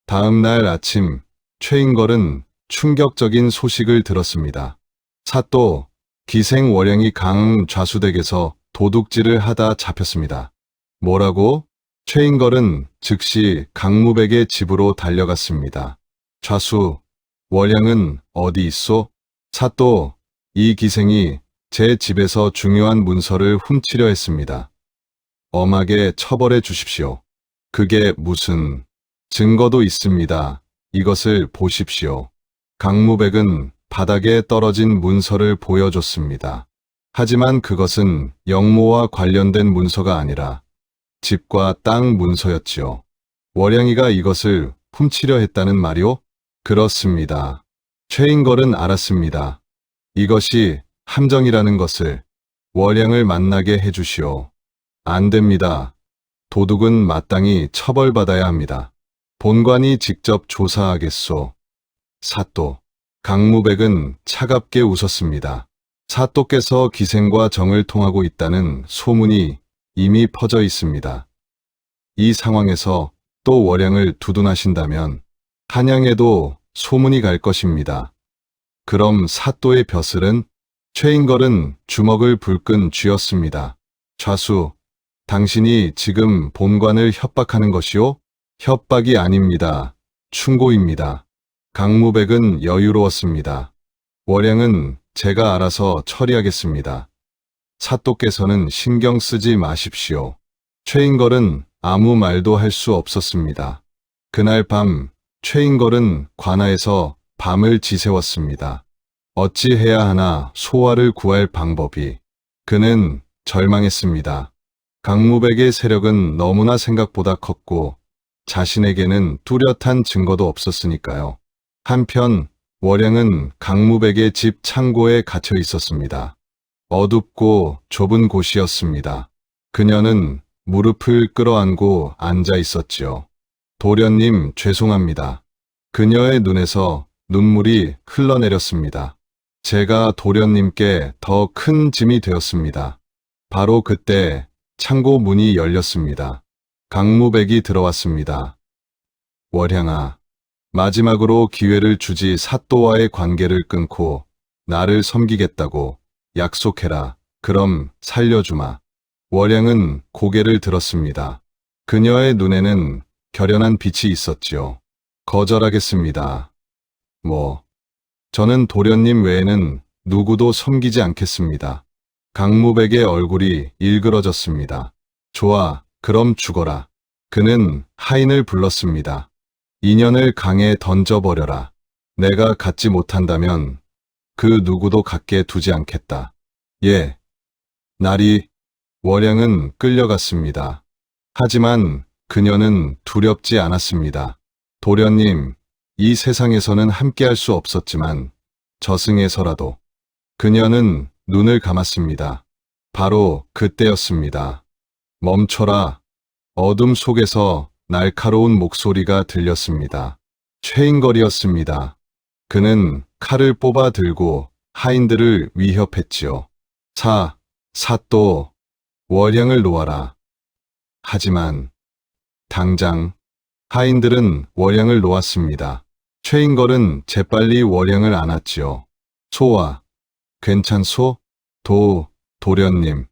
다음 날 아침 최인걸은 충격적인 소식을 들었습니다. 사또, 기생 월양이 강 좌수댁에서 도둑질을 하다 잡혔습니다. 뭐라고? 최인걸은 즉시 강무백의 집으로 달려갔습니다. 좌수, 월양은 어디 있소? 사또, 이 기생이 제 집에서 중요한 문서를 훔치려 했습니다. 엄하게 처벌해 주십시오. 그게 무슨. 증거도 있습니다. 이것을 보십시오. 강무백은 바닥에 떨어진 문서를 보여줬습니다. 하지만 그것은 영모와 관련된 문서가 아니라 집과 땅 문서였지요. 월양이가 이것을 훔치려 했다는 말이오? 그렇습니다. 최인걸은 알았습니다. 이것이 함정이라는 것을. 월양을 만나게 해주시오. 안 됩니다. 도둑은 마땅히 처벌받아야 합니다. 본관이 직접 조사하겠소. 사또. 강무백은 차갑게 웃었습니다. 사또께서 기생과 정을 통하고 있다는 소문이 이미 퍼져 있습니다. 이 상황에서 또 월양을 두둔하신다면 한양에도 소문이 갈 것입니다. 그럼 사또의 벼슬은? 최인걸은 주먹을 불끈 쥐었습니다. 좌수, 당신이 지금 본관을 협박하는 것이오? 협박이 아닙니다. 충고입니다. 강무백은 여유로웠습니다. 월양은 제가 알아서 처리하겠습니다. 사또께서는 신경 쓰지 마십시오. 최인걸은 아무 말도 할 수 없었습니다. 그날 밤 최인걸은 관아에서 밤을 지새웠습니다. 어찌해야 하나 소화를 구할 방법이. 그는 절망했습니다. 강무백의 세력은 너무나 생각보다 컸고 자신에게는 뚜렷한 증거도 없었으니까요. 한편 월양은 강무백의 집 창고에 갇혀 있었습니다. 어둡고 좁은 곳이었습니다. 그녀는 무릎을 끌어안고 앉아 있었지요. 도련님, 죄송합니다. 그녀의 눈에서 눈물이 흘러내렸습니다. 제가 도련님께 더 큰 짐이 되었습니다. 바로 그때 창고 문이 열렸습니다. 강무백이 들어왔습니다. 월향아, 마지막으로 기회를 주지. 사또와의 관계를 끊고 나를 섬기겠다고 약속해라. 그럼 살려주마. 월양은 고개를 들었습니다. 그녀의 눈에는 결연한 빛이 있었지요. 거절하겠습니다. 저는 도련님 외에는 누구도 섬기지 않겠습니다. 강무백의 얼굴이 일그러졌습니다. 좋아, 그럼 죽어라. 그는 하인을 불렀습니다. 인연을 강에 던져버려라. 내가 갖지 못한다면 그 누구도 갖게 두지 않겠다. 예. 날이. 월양은 끌려갔습니다. 하지만 그녀는 두렵지 않았습니다. 도련님, 이 세상에서는 함께할 수 없었지만 저승에서라도. 그녀는 눈을 감았습니다. 바로 그때였습니다. 멈춰라. 어둠 속에서 날카로운 목소리가 들렸습니다. 최인걸이었습니다. 그는 칼을 뽑아 들고 하인들을 위협했지요. 사또, 월양을 놓아라. 하지만 당장 하인들은 월양을 놓았습니다. 최인걸은 재빨리 월양을 안았지요. 소아, 괜찮소? 도련님.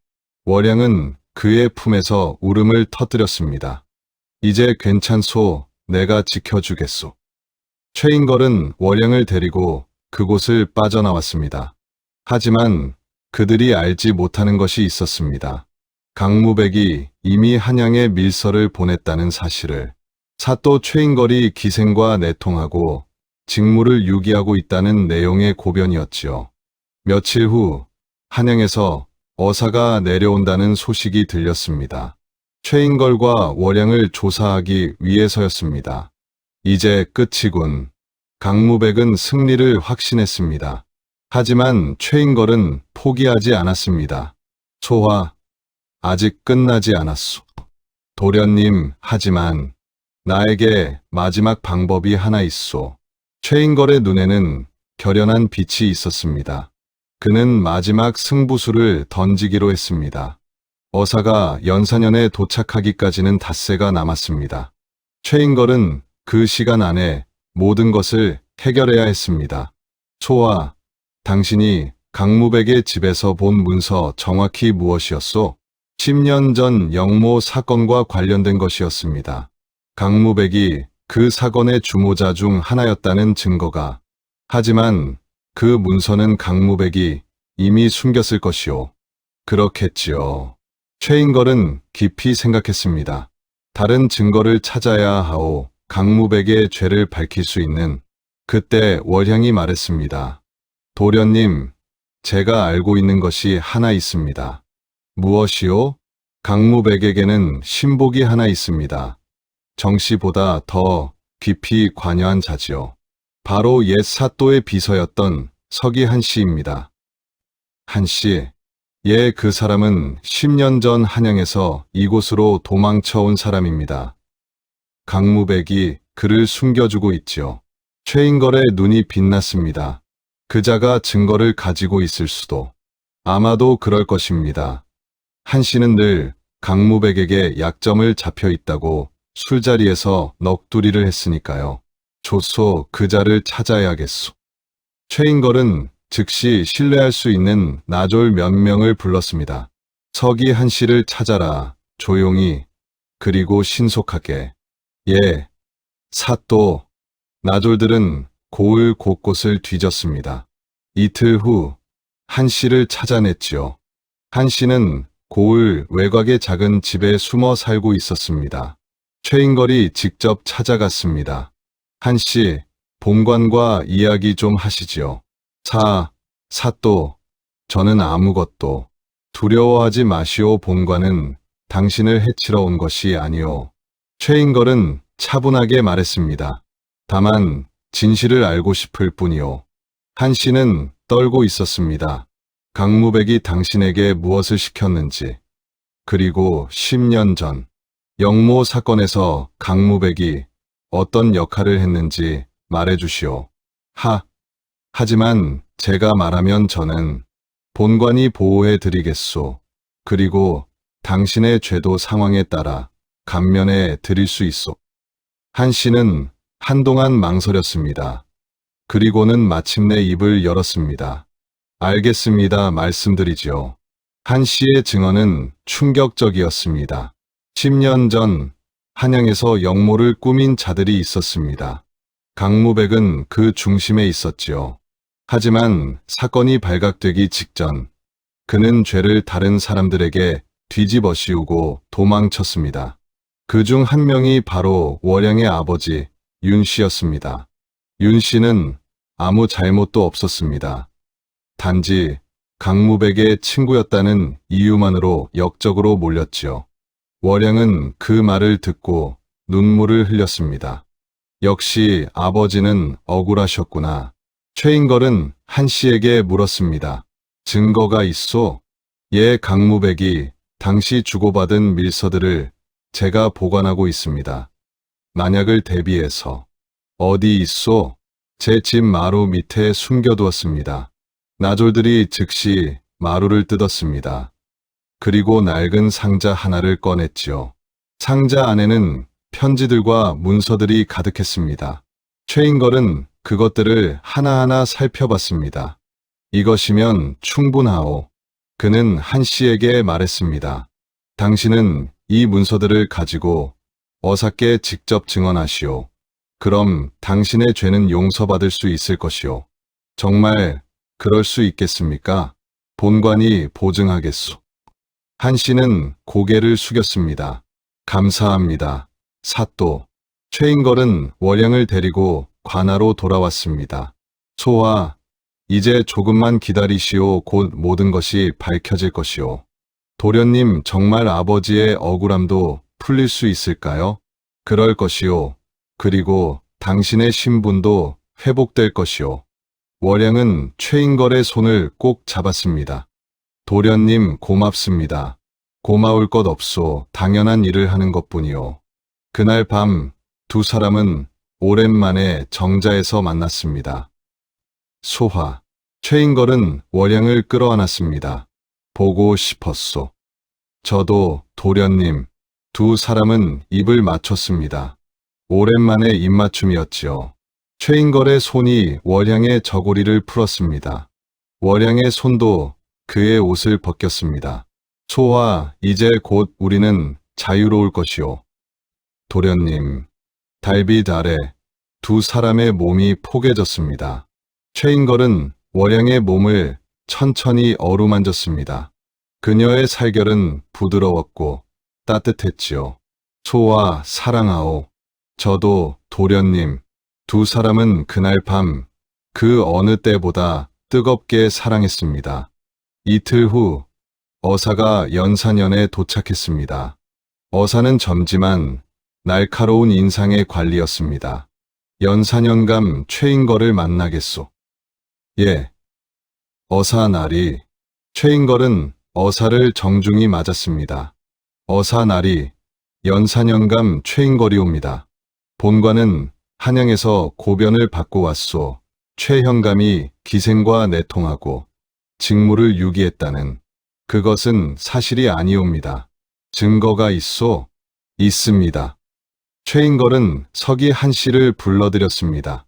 월양은 그의 품에서 울음을 터뜨렸습니다. 이제 괜찮소, 내가 지켜주겠소. 최인걸은 월양을 데리고 그곳을 빠져나왔습니다. 하지만 그들이 알지 못하는 것이 있었습니다. 강무백이 이미 한양에 밀서를 보냈다는 사실을. 사또 최인걸이 기생과 내통하고 직무를 유기하고 있다는 내용의 고변이었지요. 며칠 후 한양에서 어사가 내려온다는 소식이 들렸습니다. 최인걸과 월양을 조사하기 위해서였습니다. 이제 끝이군. 강무백은 승리를 확신했습니다. 하지만 최인걸은 포기하지 않았습니다. 소화, 아직 끝나지 않았소. 도련님, 하지만 나에게 마지막 방법이 하나 있소. 최인걸의 눈에는 결연한 빛이 있었습니다. 그는 마지막 승부수를 던지기로 했습니다. 어사가 연산연에 도착하기까지는 닷새가 남았습니다. 최인걸은 그 시간 안에 모든 것을 해결해야 했습니다. 소아, 당신이 강무백의 집에서 본 문서 정확히 무엇이었소? 10년 전 영모 사건과 관련된 것이었습니다. 강무백이 그 사건의 주모자 중 하나였다는 증거가. 하지만 그 문서는 강무백이 이미 숨겼을 것이오. 그렇겠지요. 최인걸은 깊이 생각했습니다. 다른 증거를 찾아야 하오. 강무백의 죄를 밝힐 수 있는. 그때 월향이 말했습니다. 도련님, 제가 알고 있는 것이 하나 있습니다. 무엇이요? 강무백에게는 신복이 하나 있습니다. 정씨보다 더 깊이 관여한 자지요. 바로 옛 사또의 비서였던 서기 한씨입니다. 한씨, 예, 그 사람은 10년 전 한양에서 이곳으로 도망쳐온 사람입니다. 강무백이 그를 숨겨주고 있지요. 최인걸의 눈이 빛났습니다. 그자가 증거를 가지고 있을 수도. 아마도 그럴 것입니다. 한씨는 늘 강무백에게 약점을 잡혀 있다고 술자리에서 넋두리를 했으니까요. 좋소, 그자를 찾아야겠소. 최인걸은 즉시 신뢰할 수 있는 나졸 몇 명을 불렀습니다. 서기 한씨를 찾아라. 조용히, 그리고 신속하게. 예, 사또. 나졸들은 고을 곳곳을 뒤졌습니다. 이틀 후 한씨를 찾아냈지요. 한씨는 고을 외곽의 작은 집에 숨어 살고 있었습니다. 최인걸이 직접 찾아갔습니다. 한 씨, 본관과 이야기 좀 하시지요. 사또, 저는 아무것도 두려워하지 마시오. 본관은 당신을 해치러 온 것이 아니오. 최인걸은 차분하게 말했습니다. 다만 진실을 알고 싶을 뿐이오. 한 씨는 떨고 있었습니다. 강무백이 당신에게 무엇을 시켰는지, 그리고 10년 전 영모 사건에서 강무백이 어떤 역할을 했는지 말해주시오. 하지만 제가 말하면 저는 본관이 보호해 드리겠소. 그리고 당신의 죄도 상황에 따라 감면해 드릴 수 있소. 한 씨는 한동안 망설였습니다. 그리고는 마침내 입을 열었습니다. 알겠습니다. 말씀드리지요. 한 씨의 증언은 충격적이었습니다. 10년 전 한양에서 영모를 꾸민 자들이 있었습니다. 강무백은 그 중심에 있었지요. 하지만 사건이 발각되기 직전 그는 죄를 다른 사람들에게 뒤집어 씌우고 도망쳤습니다. 그중 한 명이 바로 월양의 아버지 윤 씨였습니다. 윤 씨는 아무 잘못도 없었습니다. 단지 강무백의 친구였다는 이유만으로 역적으로 몰렸지요. 월양은 그 말을 듣고 눈물을 흘렸습니다. 역시 아버지는 억울하셨구나. 최인걸은 한 씨에게 물었습니다. 증거가 있소? 예, 강무백이 당시 주고받은 밀서들을 제가 보관하고 있습니다. 만약을 대비해서. 어디 있소? 제 집 마루 밑에 숨겨두었습니다. 나졸들이 즉시 마루를 뜯었습니다. 그리고 낡은 상자 하나를 꺼냈지요. 상자 안에는 편지들과 문서들이 가득했습니다. 최인걸은 그것들을 하나하나 살펴봤습니다. 이것이면 충분하오. 그는 한 씨에게 말했습니다. 당신은 이 문서들을 가지고 어사께 직접 증언하시오. 그럼 당신의 죄는 용서받을 수 있을 것이오. 정말 그럴 수 있겠습니까? 본관이 보증하겠소. 한 씨는 고개를 숙였습니다. 감사합니다. 사또. 최인걸은 월양을 데리고 관하로 돌아왔습니다. 소화, 이제 조금만 기다리시오. 곧 모든 것이 밝혀질 것이오. 도련님, 정말 아버지의 억울함도 풀릴 수 있을까요? 그럴 것이오. 그리고 당신의 신분도 회복될 것이오. 월양은 최인걸의 손을 꼭 잡았습니다. 도련님, 고맙습니다. 고마울 것 없소. 당연한 일을 하는 것뿐이오. 그날 밤 두 사람은 오랜만에 정자에서 만났습니다. 소화. 최인걸은 월양을 끌어안았습니다. 보고 싶었소. 저도, 도련님. 두 사람은 입을 맞췄습니다. 오랜만에 입맞춤이었지요. 최인걸의 손이 월양의 저고리를 풀었습니다. 월양의 손도 그의 옷을 벗겼습니다. 소화, 이제 곧 우리는 자유로울 것이오. 도련님. 달빛 아래 두 사람의 몸이 포개졌습니다. 최인걸은 월양의 몸을 천천히 어루만졌습니다. 그녀의 살결은 부드러웠고 따뜻했지요. 소화, 사랑하오. 저도, 도련님. 두 사람은 그날 밤 그 어느 때보다 뜨겁게 사랑했습니다. 이틀 후 어사가 연산연에 도착했습니다. 어사는 젊지만 날카로운 인상의 관리였습니다. 연산연감 최인걸을 만나겠소. 예. 어사 나리. 최인걸은 어사를 정중히 맞았습니다. 어사 나리, 연산연감 최인걸이옵니다. 본관은 한양에서 고변을 받고 왔소. 최현감이 기생과 내통하고 직무를 유기했다는 그것은 사실이 아니옵니다. 증거가 있소? 있습니다. 최인걸은 서기 한 씨를 불러들였습니다.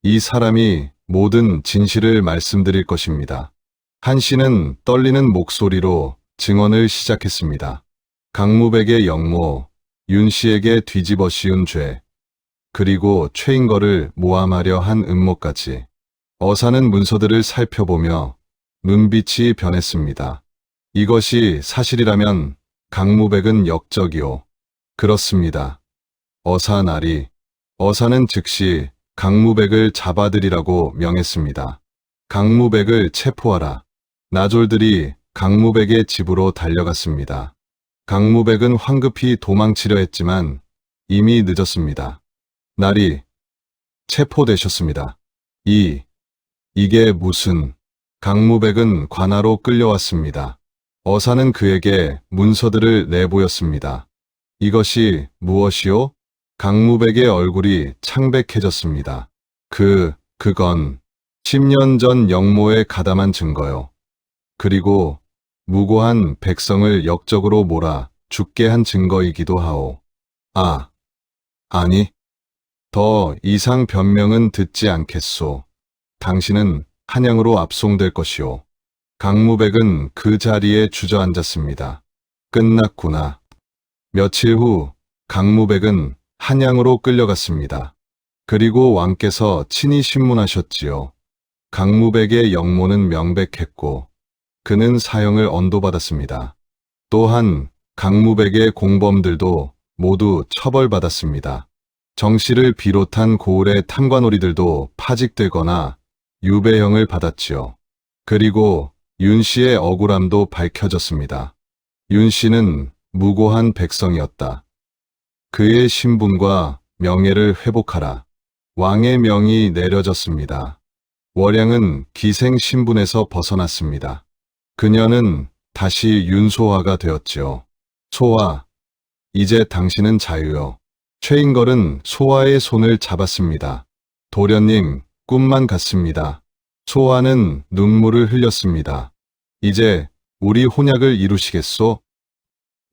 이 사람이 모든 진실을 말씀드릴 것입니다. 한 씨는 떨리는 목소리로 증언을 시작했습니다. 강무백의 영모, 윤 씨에게 뒤집어 씌운 죄, 그리고 최인걸을 모함하려 한 음모까지. 어사는 문서들을 살펴보며 눈빛이 변했습니다. 이것이 사실이라면 강무백은 역적이오. 그렇습니다. 어사 나리. 어사는 즉시 강무백을 잡아들이라고 명했습니다. 강무백을 체포하라. 나졸들이 강무백의 집으로 달려갔습니다. 강무백은 황급히 도망치려 했지만 이미 늦었습니다. 날이 체포되셨습니다. 이게 무슨... 강무백은 관하로 끌려왔습니다. 어사는 그에게 문서들을 내보였습니다. 이것이 무엇이요? 강무백의 얼굴이 창백해졌습니다. 그건 10년 전 영모에 가담한 증거요. 그리고 무고한 백성을 역적으로 몰아 죽게 한 증거이기도 하오. 아니, 더 이상 변명은 듣지 않겠소. 당신은 한양으로 압송될 것이오. 강무백은 그 자리에 주저앉았습니다. 끝났구나. 며칠 후 강무백은 한양으로 끌려갔습니다. 그리고 왕께서 친히 신문하셨지요. 강무백의 영모는 명백했고 그는 사형을 언도받았습니다. 또한 강무백의 공범들도 모두 처벌받았습니다. 정씨를 비롯한 고을의 탐관오리들도 파직되거나 유배형을 받았지요. 그리고 윤 씨의 억울함도 밝혀졌습니다. 윤 씨는 무고한 백성이었다. 그의 신분과 명예를 회복하라. 왕의 명이 내려졌습니다. 월양은 기생 신분에서 벗어났습니다. 그녀는 다시 윤소화가 되었지요. 소화, 이제 당신은 자유요. 최인걸은 소화의 손을 잡았습니다. 도련님, 꿈만 같습니다. 소화는 눈물을 흘렸습니다. 이제 우리 혼약을 이루시겠소?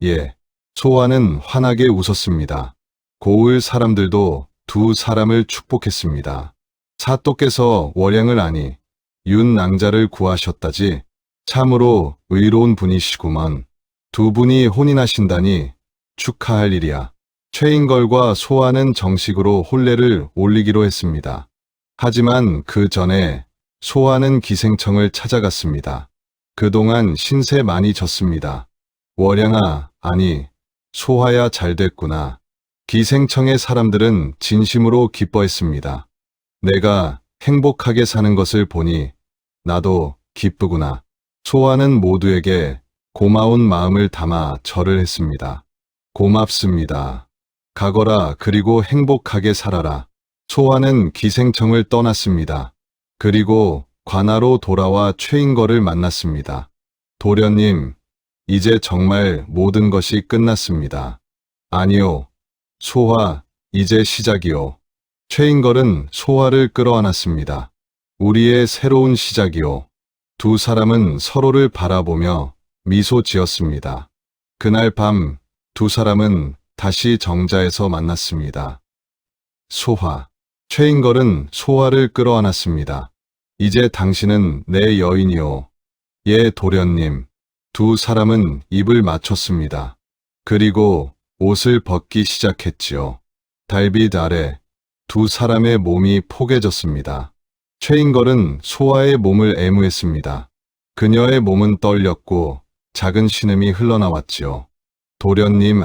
예. 소화는 환하게 웃었습니다. 고을 사람들도 두 사람을 축복했습니다. 사또께서 월양을 아니 윤 낭자를 구하셨다지. 참으로 의로운 분이시구먼. 두 분이 혼인하신다니 축하할 일이야. 최인걸과 소화는 정식으로 혼례를 올리기로 했습니다. 하지만 그 전에 소화는 기생청을 찾아갔습니다. 그동안 신세 많이 졌습니다. 월양아, 아니, 소화야 잘 됐구나. 기생청의 사람들은 진심으로 기뻐했습니다. 내가 행복하게 사는 것을 보니 나도 기쁘구나. 소화는 모두에게 고마운 마음을 담아 절을 했습니다. 고맙습니다. 가거라. 그리고 행복하게 살아라. 소화는 기생청을 떠났습니다. 그리고 관하로 돌아와 최인걸을 만났습니다. 도련님, 이제 정말 모든 것이 끝났습니다. 아니요. 소화, 이제 시작이요. 최인걸은 소화를 끌어안았습니다. 우리의 새로운 시작이요. 두 사람은 서로를 바라보며 미소 지었습니다. 그날 밤 두 사람은 다시 정자에서 만났습니다. 소화, 최인걸은 소화를 끌어안았습니다. 이제 당신은 내 여인이요. 예, 도련님. 두 사람은 입을 맞췄습니다. 그리고 옷을 벗기 시작했지요. 달빛 아래 두 사람의 몸이 포개졌습니다. 최인걸은 소화의 몸을 애무했습니다. 그녀의 몸은 떨렸고 작은 신음이 흘러나왔지요. 도련님,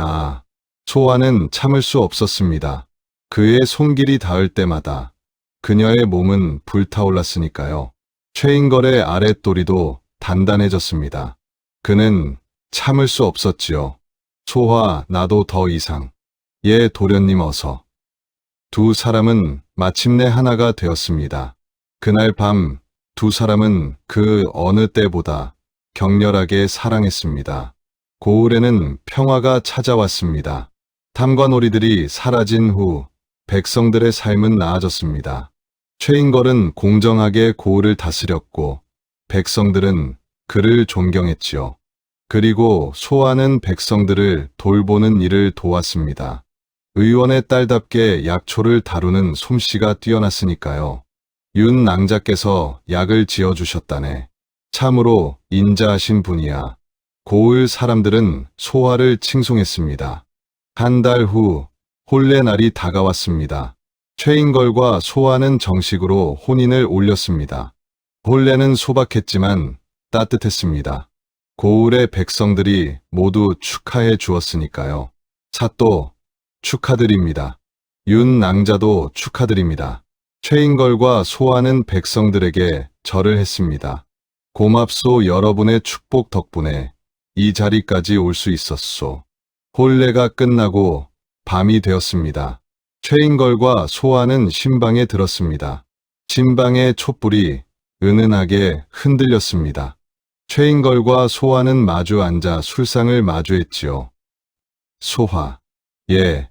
소화는 참을 수 없었습니다. 그의 손길이 닿을 때마다 그녀의 몸은 불타올랐으니까요. 최인걸의 아랫도리도 단단해졌습니다. 그는 참을 수 없었지요. 소화, 나도 더 이상. 예, 도련님 어서. 두 사람은 마침내 하나가 되었습니다. 그날 밤 두 사람은 그 어느 때보다 격렬하게 사랑했습니다. 고을에는 평화가 찾아왔습니다. 탐관오리들이 사라진 후 백성들의 삶은 나아졌습니다. 최인걸은 공정하게 고을을 다스렸고 백성들은 그를 존경했지요. 그리고 소화는 백성들을 돌보는 일을 도왔습니다. 의원의 딸답게 약초를 다루는 솜씨가 뛰어났으니까요. 윤 낭자께서 약을 지어주셨다네. 참으로 인자하신 분이야. 고을 사람들은 소화를 칭송했습니다. 한 달 후 혼례 날이 다가왔습니다. 최인걸과 소화는 정식으로 혼인을 올렸습니다. 혼례는 소박했지만 따뜻했습니다. 고을의 백성들이 모두 축하해 주었으니까요. 사또, 축하드립니다. 윤낭자도 축하드립니다. 최인걸과 소아는 백성들에게 절을 했습니다. 고맙소. 여러분의 축복 덕분에 이 자리까지 올 수 있었소. 혼례가 끝나고 밤이 되었습니다. 최인걸과 소아는 신방에 들었습니다. 신방의 촛불이 은은하게 흔들렸습니다. 최인걸과 소아는 마주 앉아 술상을 마주했지요. 소아, 예,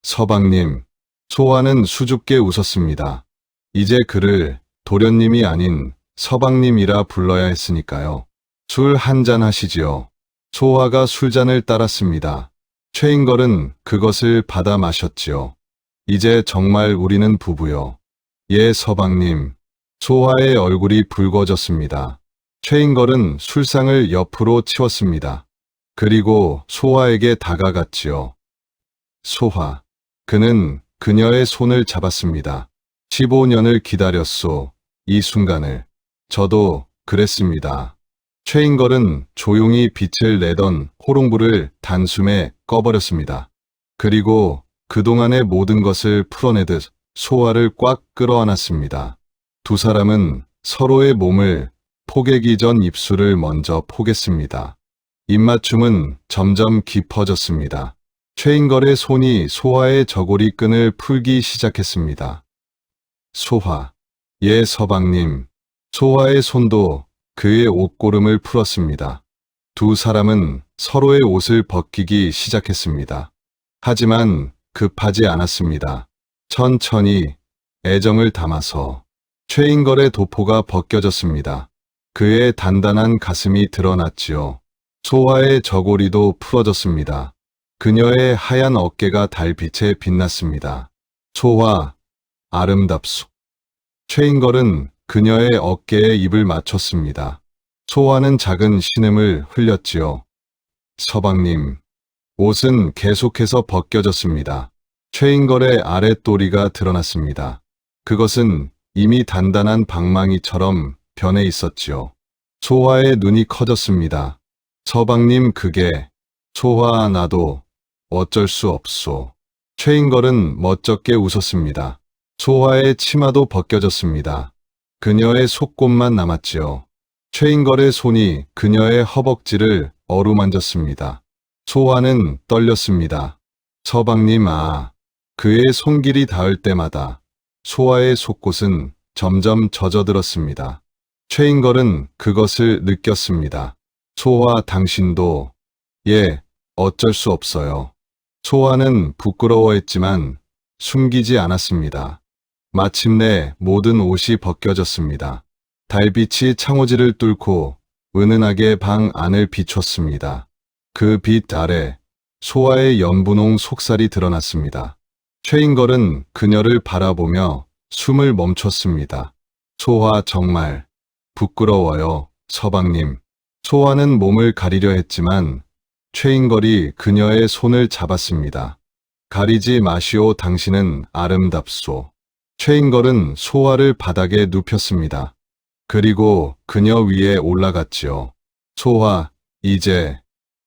서방님. 소아는 수줍게 웃었습니다. 이제 그를 도련님이 아닌 서방님이라 불러야 했으니까요. 술 한잔 하시지요. 소아가 술잔을 따랐습니다. 최인걸은 그것을 받아 마셨지요. 이제 정말 우리는 부부요. 예, 서방님. 소아의 얼굴이 붉어졌습니다. 최인걸은 술상을 옆으로 치웠습니다. 그리고 소아에게 다가갔지요. 소아. 그는 그녀의 손을 잡았습니다. 15년을 기다렸소. 이 순간을. 저도 그랬습니다. 최인걸은 조용히 빛을 내던 호롱불을 단숨에 꺼버렸습니다. 그리고 그동안의 모든 것을 풀어내듯 소아를 꽉 끌어안았습니다. 두 사람은 서로의 몸을 포개기 전 입술을 먼저 포겠습니다. 입맞춤은 점점 깊어졌습니다. 최인걸의 손이 소아의 저고리 끈을 풀기 시작했습니다. 소아, 예, 서방님. 소아의 손도 그의 옷고름을 풀었습니다. 두 사람은 서로의 옷을 벗기기 시작했습니다. 하지만 급하지 않았습니다. 천천히 애정을 담아서. 최인걸의 도포가 벗겨졌습니다. 그의 단단한 가슴이 드러났지요. 소아의 저고리도 풀어졌습니다. 그녀의 하얀 어깨가 달빛에 빛났습니다. 소아, 아름답소. 최인걸은 그녀의 어깨에 입을 맞췄습니다. 소아는 작은 신음을 흘렸지요. 서방님. 옷은 계속해서 벗겨졌습니다. 최인걸의 아랫도리가 드러났습니다. 그것은 이미 단단한 방망이처럼 변해 있었지요. 소아의 눈이 커졌습니다. 서방님, 그게. 소아, 나도 어쩔 수 없소. 최인걸은 멋쩍게 웃었습니다. 소아의 치마도 벗겨졌습니다. 그녀의 속꽃만 남았지요. 최인걸의 손이 그녀의 허벅지를 어루만졌습니다. 소아는 떨렸습니다. 서방님, 그의 손길이 닿을 때마다 소아의 속꽃은 점점 젖어들었습니다. 최인걸은 그것을 느꼈습니다. 소아, 당신도. 예, 어쩔 수 없어요. 소아는 부끄러워했지만 숨기지 않았습니다. 마침내 모든 옷이 벗겨졌습니다. 달빛이 창호지를 뚫고 은은하게 방 안을 비췄습니다. 그 빛 아래 소아의 연분홍 속살이 드러났습니다. 최인걸은 그녀를 바라보며 숨을 멈췄습니다. 소아, 정말 부끄러워요, 서방님. 소아는 몸을 가리려 했지만 최인걸이 그녀의 손을 잡았습니다. 가리지 마시오. 당신은 아름답소. 최인걸은 소아를 바닥에 눕혔습니다. 그리고 그녀 위에 올라갔지요. 소아, 이제.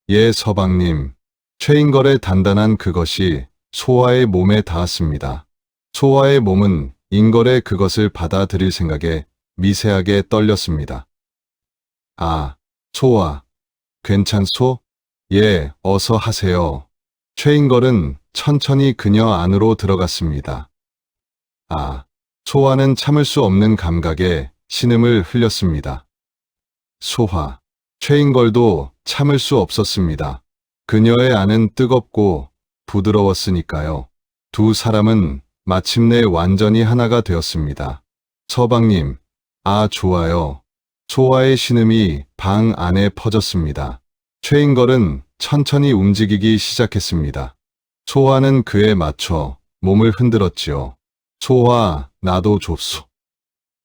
예, 서방님. 최인걸의 단단한 그것이 소아의 몸에 닿았습니다. 소아의 몸은 인걸의 그것을 받아들일 생각에 미세하게 떨렸습니다. 소아. 괜찮소? 예, 어서 하세요. 최인걸은 천천히 그녀 안으로 들어갔습니다. 소아는 참을 수 없는 감각에 신음을 흘렸습니다. 소아. 최인걸도 참을 수 없었습니다. 그녀의 안은 뜨겁고 부드러웠으니까요. 두 사람은 마침내 완전히 하나가 되었습니다. 서방님. 좋아요. 소아의 신음이 방 안에 퍼졌습니다. 최인걸은 천천히 움직이기 시작했습니다. 소아는 그에 맞춰 몸을 흔들었지요. 소아, 나도 좁소.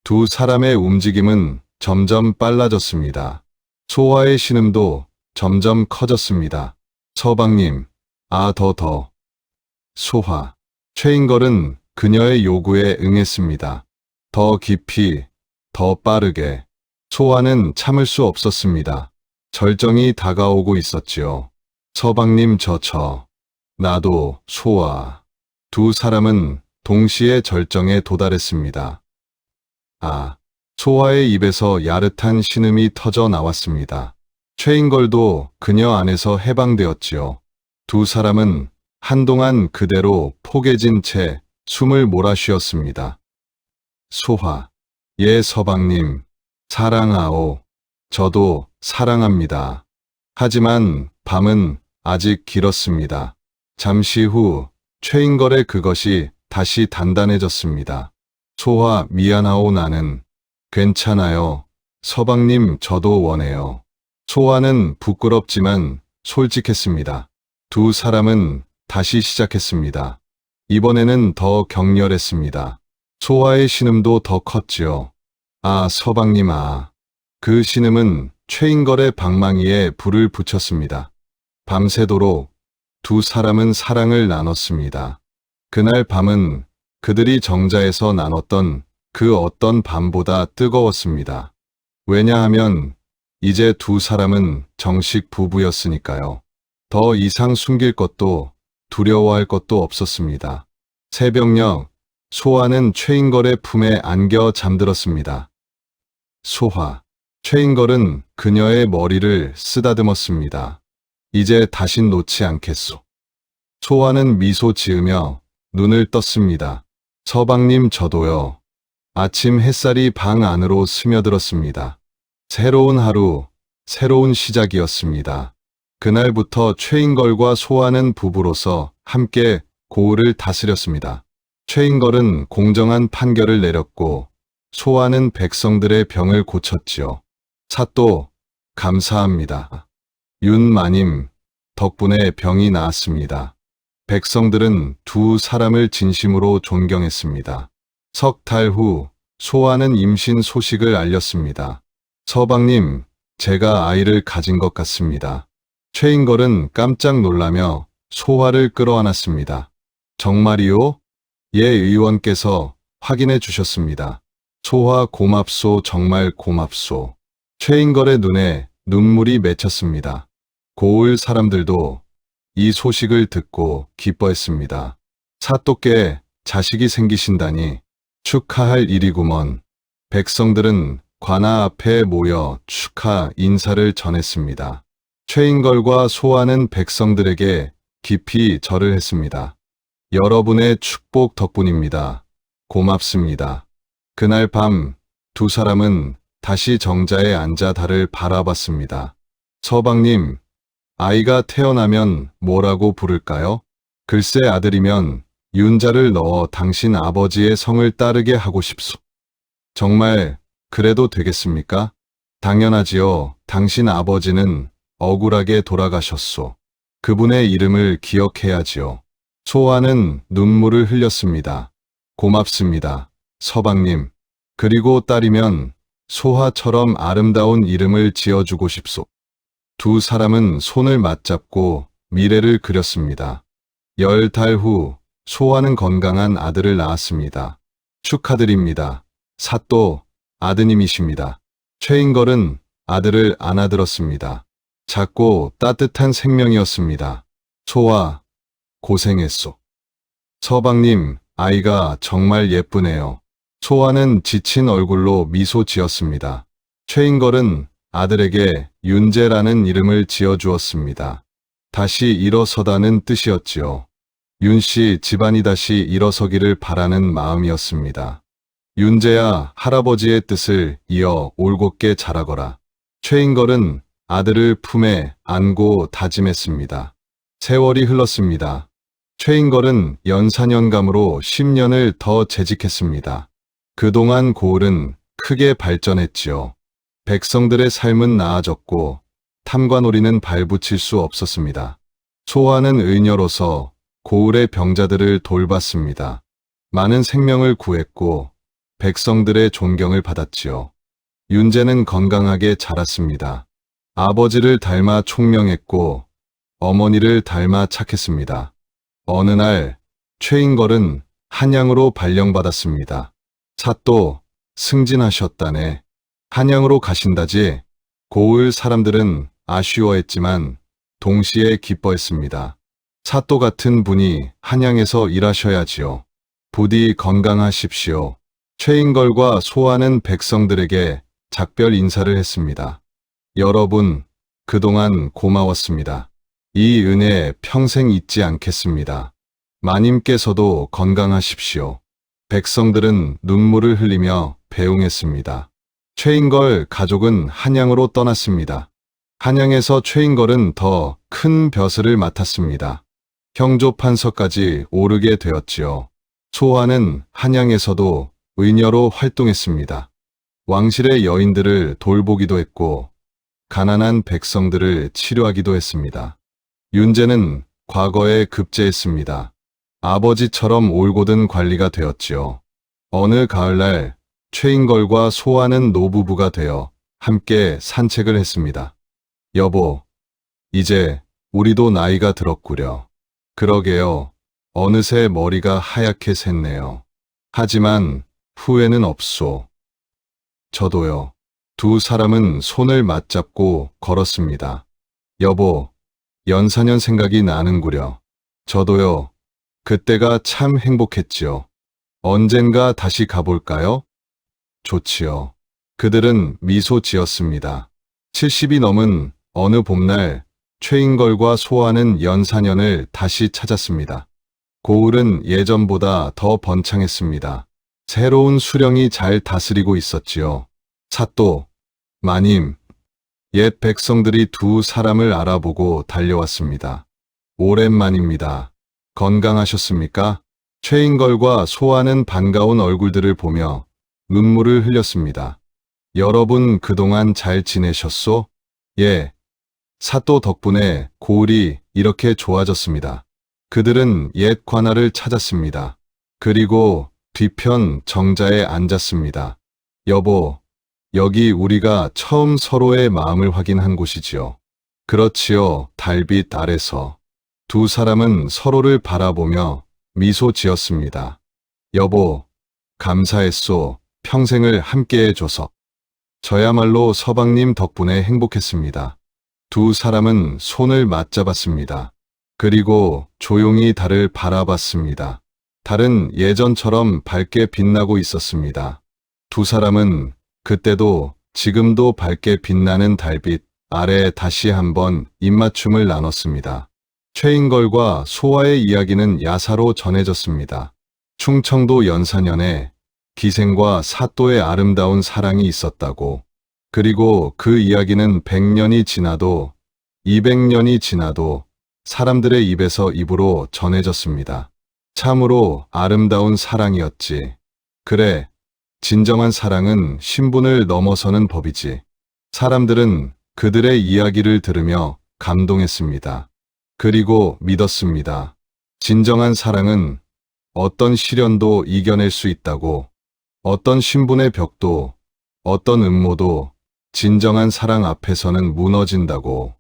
두 사람의 움직임은 점점 빨라졌습니다. 소아의 신음도 점점 커졌습니다. 서방님, 더. 소아. 최인걸은 그녀의 요구에 응했습니다. 더 깊이, 더 빠르게. 소아는 참을 수 없었습니다. 절정이 다가오고 있었지요. 서방님, 나도, 소아. 두 사람은 동시에 절정에 도달했습니다. 아, 소화의 입에서 야릇한 신음이 터져 나왔습니다. 최인걸도 그녀 안에서 해방되었지요. 두 사람은 한동안 그대로 포개진 채 숨을 몰아쉬었습니다. 소화, 예 서방님, 사랑하오. 저도 사랑합니다. 하지만 밤은 아직 길었습니다. 잠시 후 최인걸의 그것이 다시 단단해졌습니다. 소화 미안하오 나는. 괜찮아요. 서방님 저도 원해요. 소화는 부끄럽지만 솔직했습니다. 두 사람은 다시 시작했습니다. 이번에는 더 격렬했습니다. 소화의 신음도 더 컸지요. 아 서방님 아. 그 신음은 최인걸의 방망이에 불을 붙였습니다. 밤새도록 두 사람은 사랑을 나눴습니다. 그날 밤은 그들이 정자에서 나눴던 그 어떤 밤보다 뜨거웠습니다. 왜냐하면 이제 두 사람은 정식 부부였으니까요. 더 이상 숨길 것도 두려워할 것도 없었습니다. 새벽녘 소화는 최인걸의 품에 안겨 잠들었습니다. 소화, 최인걸은 그녀의 머리를 쓰다듬었습니다. 이제 다신 놓지 않겠소. 소화는 미소 지으며 눈을 떴습니다. 서방님 저도요. 아침 햇살이 방 안으로 스며들었습니다. 새로운 하루, 새로운 시작이었습니다. 그날부터 최인걸과 소화는 부부로서 함께 고을을 다스렸습니다. 최인걸은 공정한 판결을 내렸고 소화는 백성들의 병을 고쳤지요. 사또, 감사합니다. 윤마님, 덕분에 병이 나았습니다. 백성들은 두 사람을 진심으로 존경했습니다. 석 달 후 소화는 임신 소식을 알렸습니다. 서방님, 제가 아이를 가진 것 같습니다. 최인걸은 깜짝 놀라며 소화를 끌어안았습니다. 정말이요? 예 의원께서 확인해 주셨습니다. 소화 고맙소 정말 고맙소. 최인걸의 눈에 눈물이 맺혔습니다. 고을 사람들도 이 소식을 듣고 기뻐했습니다. 사또께 자식이 생기신다니 축하할 일이구먼. 백성들은 관아 앞에 모여 축하 인사를 전했습니다. 최인걸과 소화는 백성들에게 깊이 절을 했습니다. 여러분의 축복 덕분입니다. 고맙습니다. 그날 밤 두 사람은 다시 정자에 앉아 달을 바라봤습니다. 서방님, 아이가 태어나면 뭐라고 부를까요? 글쎄 아들이면 윤자를 넣어 당신 아버지의 성을 따르게 하고 싶소. 정말 그래도 되겠습니까? 당연하지요. 당신 아버지는 억울하게 돌아가셨소. 그분의 이름을 기억해야지요. 소화는 눈물을 흘렸습니다. 고맙습니다. 서방님. 그리고 딸이면 소화처럼 아름다운 이름을 지어주고 싶소. 두 사람은 손을 맞잡고 미래를 그렸습니다. 10달 후 소화는 건강한 아들을 낳았습니다. 축하드립니다. 사또 아드님이십니다. 최인걸은 아들을 안아들었습니다. 작고 따뜻한 생명이었습니다. 소화, 고생했소. 서방님, 아이가 정말 예쁘네요. 소화는 지친 얼굴로 미소 지었습니다. 최인걸은 아들에게 윤재라는 이름을 지어주었습니다. 다시 일어서다는 뜻이었지요. 윤씨 집안이 다시 일어서기를 바라는 마음이었습니다. 윤재야 할아버지의 뜻을 이어 올곧게 자라거라. 최인걸은 아들을 품에 안고 다짐했습니다. 세월이 흘렀습니다. 최인걸은 연사년감으로 10년을 더 재직했습니다. 그동안 고을은 크게 발전했지요. 백성들의 삶은 나아졌고 탐관오리는 발붙일 수 없었습니다. 소화는 의녀로서 고을의 병자들을 돌봤습니다. 많은 생명을 구했고 백성들의 존경을 받았지요. 윤재는 건강하게 자랐습니다. 아버지를 닮아 총명했고 어머니를 닮아 착했습니다. 어느 날 최인걸은 한양으로 발령받았습니다. 사또, 승진하셨다네. 한양으로 가신다지. 고을 사람들은 아쉬워했지만 동시에 기뻐했습니다. 사또 같은 분이 한양에서 일하셔야지요. 부디 건강하십시오. 최인걸과 소아는 백성들에게 작별 인사를 했습니다. 여러분, 그동안 고마웠습니다. 이 은혜 평생 잊지 않겠습니다. 마님께서도 건강하십시오. 백성들은 눈물을 흘리며 배웅했습니다. 최인걸 가족은 한양으로 떠났습니다. 한양에서 최인걸은 더 큰 벼슬을 맡았습니다. 형조 판서까지 오르게 되었지요. 소아는 한양에서도 의녀로 활동했습니다. 왕실의 여인들을 돌보기도 했고 가난한 백성들을 치료하기도 했습니다. 윤재는 과거에 급제했습니다. 아버지처럼 올곧은 관리가 되었지요. 어느 가을날 최인걸과 소아는 노부부가 되어 함께 산책을 했습니다. 여보, 이제 우리도 나이가 들었구려. 그러게요. 어느새 머리가 하얗게 샜네요. 하지만 후회는 없소. 저도요. 두 사람은 손을 맞잡고 걸었습니다. 여보, 연사년 생각이 나는구려. 저도요. 그때가 참 행복했지요. 언젠가 다시 가볼까요? 좋지요. 그들은 미소 지었습니다. 70이 넘은 어느 봄날 최인걸과 소아는 연사년을 다시 찾았습니다. 고을은 예전보다 더 번창했습니다. 새로운 수령이 잘 다스리고 있었지요. 사또, 마님, 옛 백성들이 두 사람을 알아보고 달려왔습니다. 오랜만입니다. 건강하셨습니까? 최인걸과 소아는 반가운 얼굴들을 보며 눈물을 흘렸습니다. 여러분 그동안 잘 지내셨소? 예. 사또 덕분에 고을이 이렇게 좋아졌습니다. 그들은 옛 관할을 찾았습니다. 그리고 뒤편 정자에 앉았습니다. 여보, 여기 우리가 처음 서로의 마음을 확인한 곳이지요. 그렇지요. 달빛 아래서. 두 사람은 서로를 바라보며 미소 지었습니다. 여보, 감사했소. 평생을 함께 해줘서. 저야말로 서방님 덕분에 행복했습니다. 두 사람은 손을 맞잡았습니다. 그리고 조용히 달을 바라봤습니다. 달은 예전처럼 밝게 빛나고 있었습니다. 두 사람은 그때도 지금도 밝게 빛나는 달빛 아래 다시 한번 입맞춤을 나눴습니다. 최인걸과 소아의 이야기는 야사로 전해졌습니다. 충청도 연사년에 기생과 사또의 아름다운 사랑이 있었다고. 그리고 그 이야기는 100년이 지나도 200년이 지나도 사람들의 입에서 입으로 전해졌습니다. 참으로 아름다운 사랑이었지. 그래, 진정한 사랑은 신분을 넘어서는 법이지. 사람들은 그들의 이야기를 들으며 감동했습니다. 그리고 믿었습니다. 진정한 사랑은 어떤 시련도 이겨낼 수 있다고. 어떤 신분의 벽도, 어떤 음모도 진정한 사랑 앞에서는 무너진다고.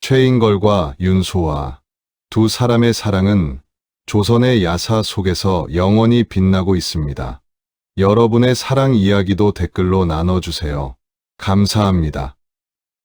최인걸과 윤소아, 두 사람의 사랑은 조선의 야사 속에서 영원히 빛나고 있습니다. 여러분의 사랑 이야기도 댓글로 나눠주세요. 감사합니다.